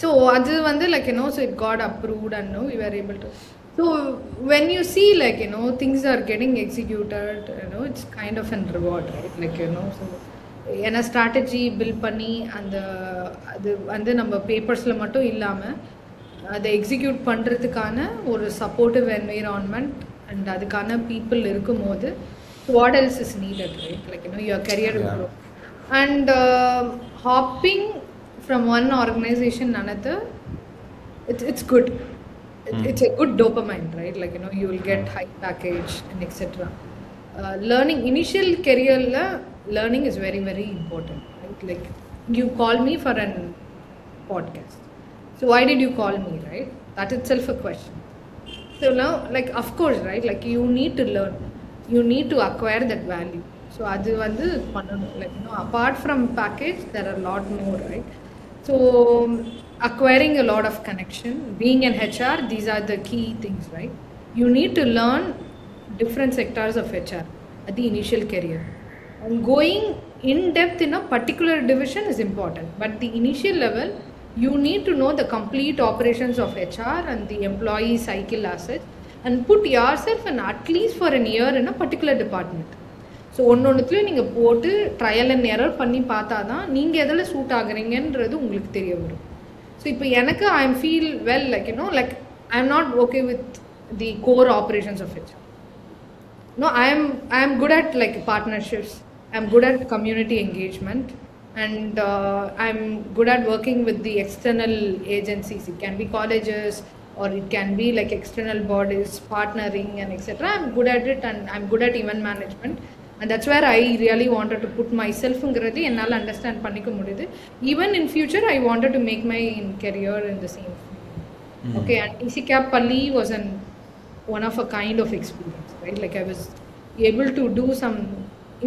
So adu vandu like so it got approved and we were able to. So when you see like things are getting executed, it's kind of a reward, right? Like so என்ன strategy build பண்ணி அது வந்து நம்ம பேப்பர்ஸில் மட்டும் இல்லாமல் அதை execute பண்ணுறதுக்கான ஒரு சப்போர்ட்டிவ் என்வைரான்மெண்ட் அண்ட் அதுக்கான பீப்புள் இருக்கும்போது what else is needed, right? Like your career grow and hopping from one organisation another, it's good. It's a good dopamine, right? Like you will get high package and etc. Learning initial career learning is very very important, right? Like you call me for an podcast, so why did you call me, right? That itself a question. So now like of course, right, like you need to learn, you need to acquire that value. So adu vandu pannanum, like apart from package there are a lot more, right? So acquiring a lot of connection, being an HR, these are the key things, right? You need to learn different sectors of HR at the initial career. And going in depth in a particular division is important, but the initial level you need to know the complete operations of HR and the employee cycle assets and put yourself in at least for a year in a particular department. So ஒன்றுத்துலேயும் நீங்கள் போட்டு trial and error பண்ணி பார்த்தா தான் நீங்கள் எதில் suit ஆகுறீங்கன்றது உங்களுக்கு தெரிய வரும். ஸோ இப்போ எனக்கு I am feel well like like I am not okay with the core operations of HR. No, I am good at like partnerships. I am good at community engagement, and I am good at working with the external agencies. It can be colleges or it can be like external bodies, partnering and etc. I am good at it, and I am good at event management, and that's where I really wanted to put myself ங்கிறது என்னால் understand பண்ணிக்க முடியுது. Even in future I wanted to make my career in the same field. Okay, and ECCAP Palli was one of a kind of experience, right? Like I was able to do some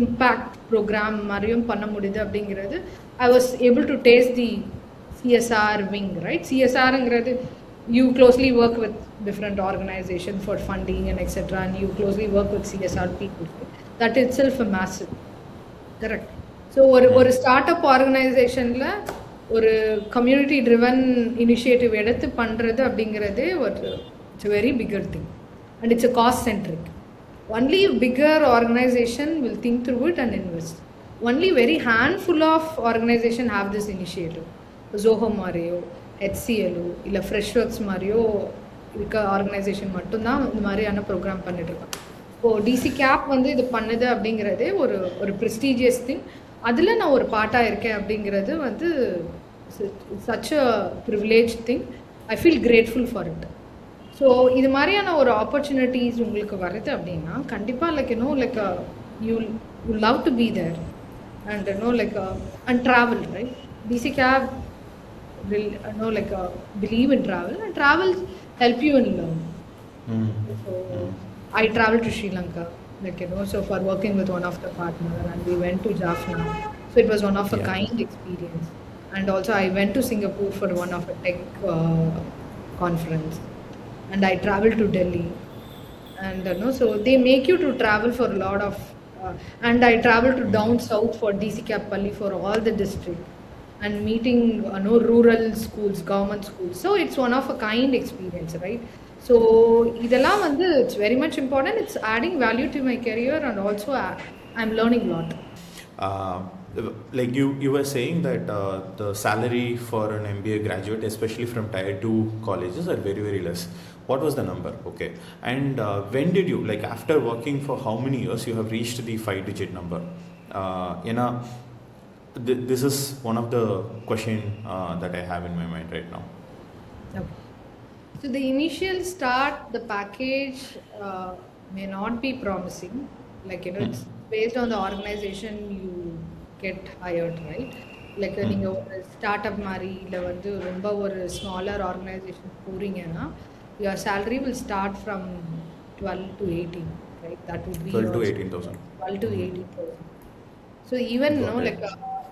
impact program மாதிரியும் பண்ண முடியுது அப்படிங்கிறது. I was able to taste the CSR wing, right? CSRங்கிறது you closely work with different organizations for funding and etc., and you closely work with CSR people. That itself a massive. Correct. So ஒரு start up ஆர்கனைசேஷனில் ஒரு community driven initiative எடுத்து பண்ணுறது அப்படிங்கிறது ஒரு it's very bigger thing and it's a cost centric. Only bigger organisation will think through it and invest. Only very handful of organisation have this initiative. Zoho மாதிரியோ ஹெச்சிஎலோ இல்லை fresh works மாதிரியோ இருக்க organisation மட்டும்தான் இந்த மாதிரியான ப்ரோக்ராம் பண்ணிட்டு இருக்காங்க. இப்போது டிசி கேப் வந்து இது பண்ணுது அப்படிங்கிறதே ஒரு ப்ரெஸ்டீஜியஸ் திங். அதில் நான் ஒரு பார்ட்டாக இருக்கேன் அப்படிங்கிறது வந்து such a privilege thing. I feel grateful for it. So இது மாதிரியான ஒரு ஆப்பர்ச்சுனிட்டிஸ் உங்களுக்கு வருது அப்படின்னா கண்டிப்பாக like like you love to be there and like and travel, right? DC cab will like believe in travel, and travel help you in learn. So I traveled to Sri Lanka, like so for working with one of the partner, and we went to Jaffna. So it was one of a kind experience. And also I went to Singapore for one of a tech conference, and I traveled to Delhi, and so they make you to travel for a lot of and I traveled to down south for DC Cap Palli for all the district, and meeting rural schools, government schools. So it's one of a kind experience, right? So idella vandu it's very much important. It's adding value to my career, and also I'm learning a lot. Like you were saying that the salary for an MBA graduate, especially from tier 2 colleges, are very very less. What was the number? Okay. And when did you, like after working for how many years, you have reached the 5-digit number? This is one of the question that I have in my mind right now. Okay. So the initial start, the package may not be promising. Like it's based on the organization you get hired, right? Like நீங்க ஒரு start அப் மாதிரி இல்லை வந்து ரொம்ப ஒரு smaller organisation போறீங்கன்னா your salary will start from 12 to 18, right? That would be 12 to 18,000. 12 to 18,000. So even like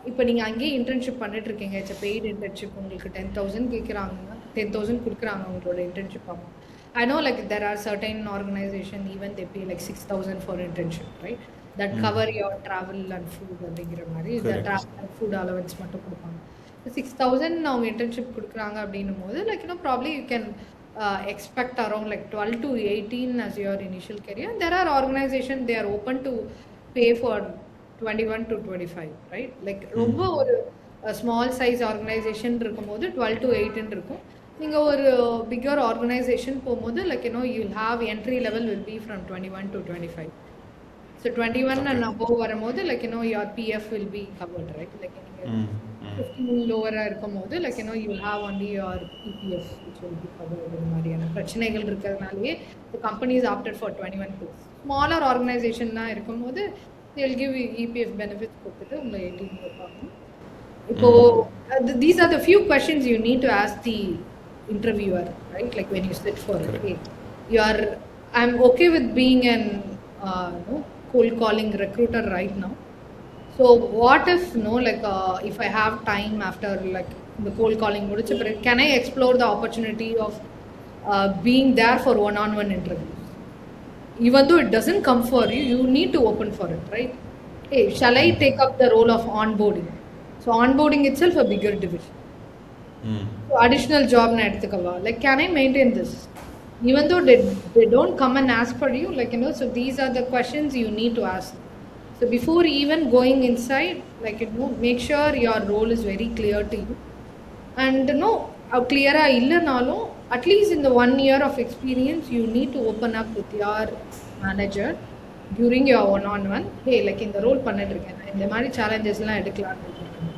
இப்போ நீங்கள் அங்கேயே இன்டர்ன்ஷிப் பண்ணிட்டு இருக்கீங்க, இட்ஸ் பெய்டு இன்டர்ன்ஷிப், உங்களுக்கு 10,000 கேட்குறாங்கன்னா 10,000 கொடுக்குறாங்க உங்களோட internship amount. I know like there are certain organization even they pay like 6,000 for internship, right? That cover your travel and food அப்படிங்கிற மாதிரி இந்த travel and food allowance மட்டும் கொடுப்பாங்க. 6,000 அவங்க இன்டர்ன்ஷிப் கொடுக்குறாங்க அப்படின்னும் போது like probably you can expect around like 12 to 18 as your initial career. There are organizations they are open to pay for 21 to 25, right? Like ரொம்ப ஒரு ஸ்மால் சைஸ் ஆர்கனைசேஷன் இருக்கும்போது 12 to 18 இருக்கும். நீங்கள் ஒரு பிக்கர் ஆர்கனைசேஷன் போகும்போது like you have entry level will be from 21 to 25. So 21 and above வரும்போது like your PF will be covered, right? Like நீங்கள் 15 லோவராக இருக்கும் போது like you will have only your EPF which will be covered. இந்த மாதிரியான பிரச்சனைகள் இருக்கிறதுனாலேயே the companies opted for 21 plus. Smaller ஆர்கனைசேஷன்லாம் இருக்கும்போது they'll give you EPF benefits கொடுத்துட்டு உங்களை 18 வைப்பாங்க. இப்போ these are the few questions you need to ask the interviewer, right? Like when you sit for it, hey, I'm okay with being an cold calling recruiter right now. So what if if I have time after like the cold calling mudicha, can I explore the opportunity of being there for one-on-one interviews? Even though it doesn't come for you, you need to open for it, right? Hey, shall I take up the role of onboarding? So onboarding itself a bigger division. So additional job na eduthukava, like can I maintain this? Even though they don't come and ask for you, like so these are the questions you need to ask. So before even going inside, like make sure your role is very clear to you. And clear illanalum, at least in the 1 year of experience, you need to open up with your manager during your one-on-one. Hey, like in the role பண்ணிட்டு இருக்கேன், இந்த மாதிரி challengesலாம் எடுக்கலாம்னு இருக்கேன்,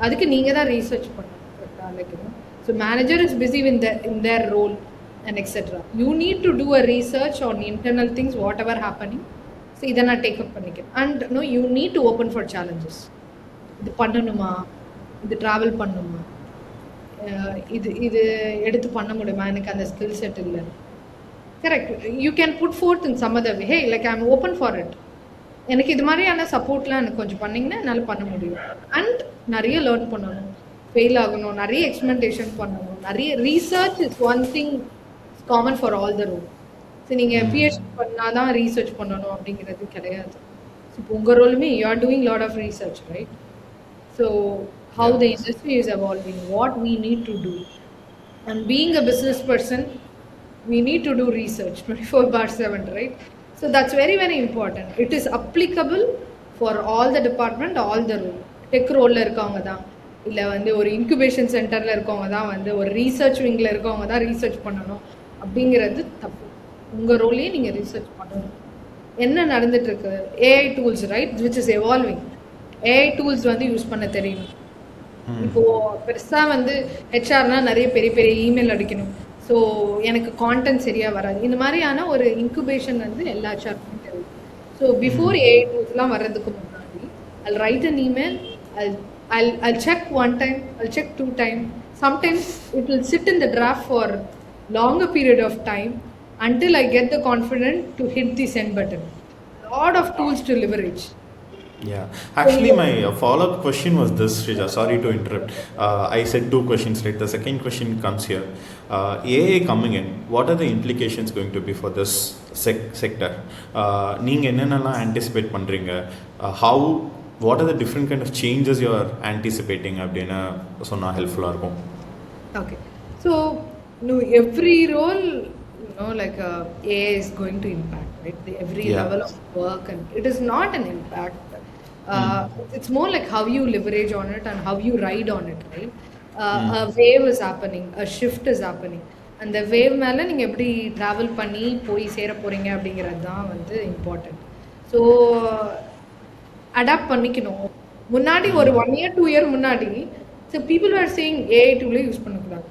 அதுக்கு நீங்கள் தான் research பண்ணணும், like so manager is busy in their role and etc. You need to do a research on internal things, whatever happening. So இதை நான் டேக் அப் பண்ணிக்கிறேன். And you need to open for challenges. இது பண்ணணுமா, இது travel பண்ணணுமா, இது எடுத்து பண்ண முடியுமா, எனக்கு அந்த ஸ்கில் செட் இல்லை. Correct. You can put forth in some other way. Hey, like I am open for it. எனக்கு இது மாதிரியான சப்போர்ட்லாம் எனக்கு கொஞ்சம் பண்ணிங்கன்னா என்னால் பண்ண முடியும். அண்ட் நிறைய லேர்ன் பண்ணணும். ஃபெயில் ஆகணும், நிறைய எக்ஸ்பெரிமெண்டேஷன் பண்ணணும், நிறைய research is one thing common for all the role. So நீங்கள் பிஹெச்டி பண்ணால் தான் ரீசர்ச் பண்ணணும் அப்படிங்கிறது கிடையாது. ஸோ இப்போ உங்கள் ரோலுமே you are doing lot of research, right? So how the industry is evolving, what we need to do. And being a business person, we need to do research 24/7, right? So that's very, very important. It is applicable for all the department, all the role. Tech role இருக்கவங்க தான், இல்லை வந்து ஒரு incubation சென்டரில் இருக்கவங்க தான் வந்து ஒரு ரீசர்ச் விங்கில் இருக்கவங்க தான் ரீசர்ச் பண்ணணும் அப்படிங்கிறது தப்பு. உங்கள் ரோலையே நீங்கள் ரீசர்ச் பண்ணணும். என்ன நடந்துட்டு இருக்கு? AI tools, right, which is evolving. AI tools வந்து யூஸ் பண்ண தெரியணும். இப்போ பெருசா வந்து ஹெச்ஆர்னா நிறைய பெரிய பெரிய இமெயில் அடிக்கணும், ஸோ எனக்கு கான்டென்ட் சரியா வராது. இந்த மாதிரியான ஒரு இன்குபேஷன் வந்து எல்லா ஹெச்ஆருக்கும் தெரியும். ஸோ பிஃபோர் ஏஐ டூல்ஸ்லாம் வர்றதுக்கு முன்னாடி I'll write an email, I'll check one time, I'll check two time. Sometimes it will sit in the draft for longer period of time until I get the confidence to hit the send button. Lot of tools to leverage. Yeah, actually my follow-up question was this, Sreeja. Sorry to interrupt. I said two questions, right? The second question comes here. AI coming in, what are the implications going to be for this sector? நீங்க என்னென்னலாம் anticipate பண்றீங்க? How, what are the different kind of changes you are anticipating அப்படினா சொன்னா ஹெல்ப்ஃபுல்லா இருக்கும். Okay, so no, every role, you know, like AI is going to impact, right? Every level of work, and it is not an impact. It's more like how you leverage on it and how you ride on it, right? A wave is happening, a shift is happening. And the wave மேலே நீங்கள் எப்படி travel பண்ணி போய் சேர போகிறீங்க அப்படிங்கிறது தான் வந்து important. So adapt பண்ணிக்கணும். முன்னாடி ஒரு 1 year 2 year முன்னாடி so people are saying AI டூலே யூஸ் பண்ணக்கூடாது.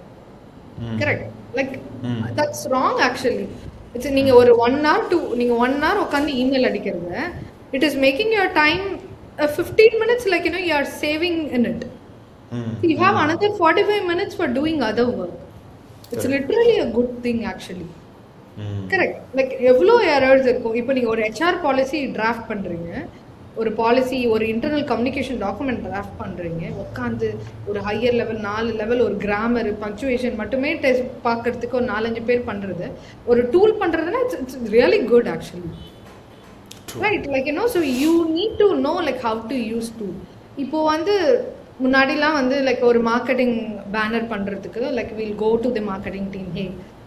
Correct, like that's wrong actually. It's நீங்கள் ஒரு 1 hour நீங்கள் 1 hour உட்காந்து இமெயில் அடிக்கிறத, it is making your time 15 minutes, like, you know, you are saving in it. So you have another 45 minutes for doing other work. It's literally a good thing actually. Correct, like எவ்வளோ errors இருக்கும். இப்போ நீங்கள் ஒரு HR policy draft பண்ணுறீங்க, ஒரு policy, ஒரு internal communication document draft பண்ணுறீங்க, உட்காந்து ஒரு ஹையர் லெவல் 4 லெவல் ஒரு கிராமர் பங்க்சுவேஷன் மட்டுமே டெஸ்ட் பார்க்கறதுக்கு ஒரு 4-5 பேர் பண்ணுறது, ஒரு டூல் பண்ணுறதுன்னா it's really good actually. Right, like, you know, so you need to know like how to use tool. இப்போ வந்து முன்னாடிலாம் வந்து லைக் ஒரு மார்க்கெட்டிங் பேனர் பண்ணுறதுக்கு like will go to the marketing team, hey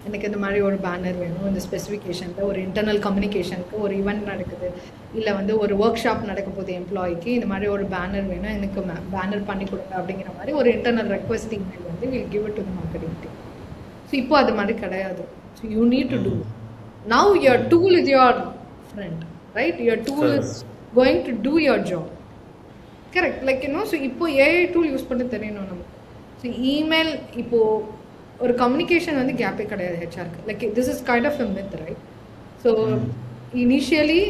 எனக்கு இந்த மாதிரி ஒரு பேனர் வேணும், இந்த ஸ்பெசிஃபிகேஷனில் ஒரு இன்டர்னல் கம்யூனிகேஷனுக்கு ஒரு ஈவெண்ட் நடக்குது, இல்லை வந்து ஒரு ஒர்க் ஷாப் நடக்க போகுது எம்ப்ளாய்க்கு, இந்த மாதிரி ஒரு பேனர் வேணும், எனக்கு பேனர் பண்ணி கொடுங்க அப்படிங்கிற மாதிரி ஒரு இன்டர்னல் ரெக்வஸ்ட் இமெயில் வந்து will give it to the marketing team. So இப்போ அது மாதிரி கிடையாது. So you need to do. Now your tool is your friend, right? Your tool is going to do your job. Correct, like, you know, so இப்போ AI tool use பண்ண தெரியணும் நமக்கு. So email இப்போ ஒரு கம்யூனிகேஷன் வந்து கேப்பே கிடையாது ஹெச்ஆருக்கு. Like this is kind of a myth, right? So initially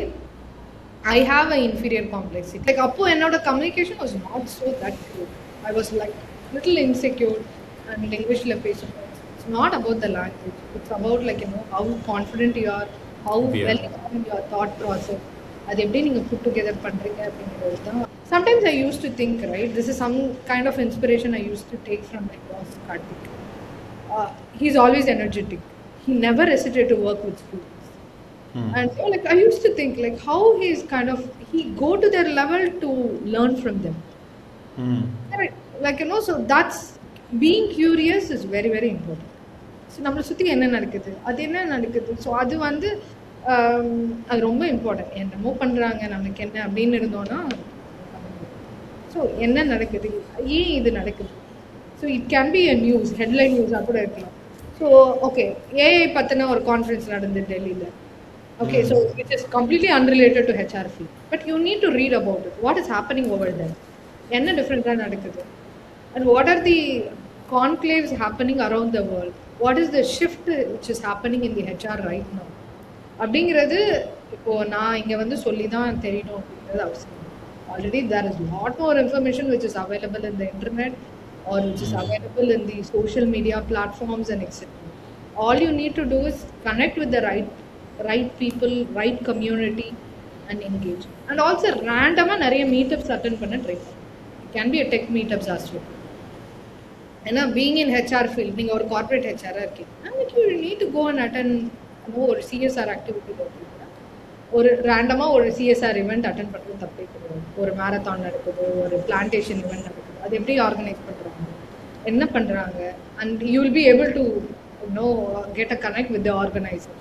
I have a inferior complexity. Like அப்போ என்னோட communication was not so that good. I was like little insecure and இங்கிலீஷில் பேசுவோம். It's not about the language, it's about like, you know, how confident you are, how well your thought process, அது எப்படி நீங்கள் put together பண்ணுறீங்க அப்படிங்கிறது தான். Sometimes I used to think, right, this is some kind of inspiration I used to take from my boss, Karthik. He's always energetic. He never hesitated to work with students. And so, like, I used to think, like, how he's kind of, he go to their level to learn from them. Right? Like, you know, so that's, being curious is very, very important. So நம்மளை சுற்றி என்ன நடக்குது, அது என்ன நடக்குது, so அது வந்து அது ரொம்ப இம்பார்ட்டன்ட். என்னமோ பண்ணுறாங்க நமக்கு என்ன அப்படின்னு இருந்தோன்னா, ஸோ என்ன நடக்குது, ஏன் இது நடக்குது. So it can B a news, headline நியூஸாக கூட இருக்கலாம். ஸோ ஓகே, ஏஐ பற்றின ஒரு கான்ஃபரன்ஸ் நடந்து டெல்லியில், okay, so it is completely unrelated to HR field, but you need to read about it, what is happening over there, என்ன டிஃப்ரெண்ட்டாக நடக்குது, and what are the conclaves happening around the world, what is the shift which is happening in the HR right now அப்படிங்கிறது இப்போ நான் இங்கே வந்து சொல்லி தான் தெரியணும் அப்படிங்கிறது அவசியம். Already there is lot more information which is available in the internet or which is available in the social media platforms and etcetera. All you need to do is connect with the right people, right community and engage. And also ரேண்டமாக நிறைய meetups attend பண்ண try பண்ணும். It can be a tech meetups as well. ஏன்னா being in HR field நீங்கள் ஒரு corporate ஹெச்ஆராக இருக்கீங்கன்னா like you need to go and attend ஒரு சிஎஸ்ஆர் ஆக்டிவிட்டி பார்த்தீங்கன்னா ஒரு ரேண்டமாக ஒரு சிஎஸ்ஆர் இவெண்ட் அட்டன் பண்ணுறது தப்பே கிடையாது. ஒரு மேரத்தான் நடக்குது, ஒரு பிளான்டேஷன் இவெண்ட் நடக்குது, அது எப்படி ஆர்கனைஸ் பண்ணுறாங்க, என்ன பண்ணுறாங்க, and you will be able to get a connect with the organiser.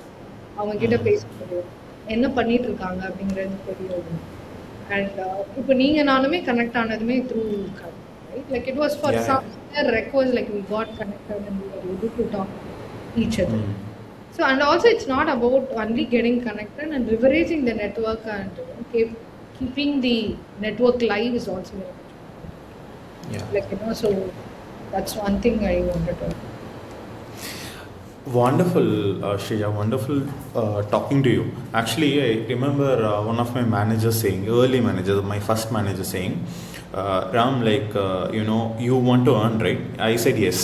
அவங்க கிட்ட பேச முடியும், என்ன பண்ணிட்டு இருக்காங்க அப்படிங்கிறது தெரியும். அண்ட் இப்போ நீங்கள் நானுமே கனெக்ட் ஆனதுமே through right? Like it was for some records, like we got connected and we were able to talk to each other. So and also it's not about only getting connected and leveraging the network and keeping the network live is also very much. Like so that's one thing I wanted to. Wonderful, Sreeja. Wonderful talking to you. Actually, I remember one of my managers saying, early manager, my first manager saying, Ram, like, you want to earn, right? I said yes.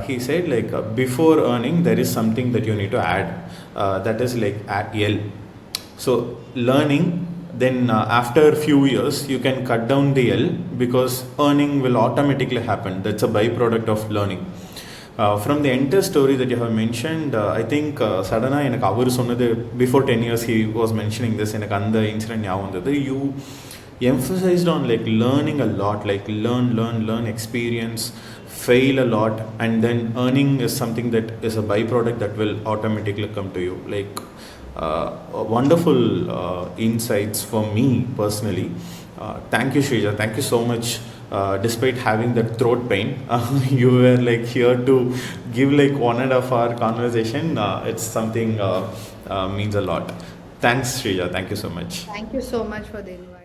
He said, like, before earning, there is something that you need to add. That is like add L. So, learning, then after a few years, you can cut down the L because earning will automatically happen. That's a byproduct of learning. From the entire story that you have mentioned, I think suddenly எனக்கு அவர் சொன்னது before 10 years he was mentioning this, எனக்கு அந்த incident ஞாபகம் வந்தது. You emphasized on like learning a lot, like learn experience, fail a lot, and then earning is something that is a byproduct that will automatically come to you. Like wonderful insights for me personally. Thank you, Sreeja. Thank you so much. Despite having that throat pain, you were like here to give like 1.5 hour conversation. It's something means a lot. Thanks, Sreeja. Thank you so much. Thank you so much for the invite.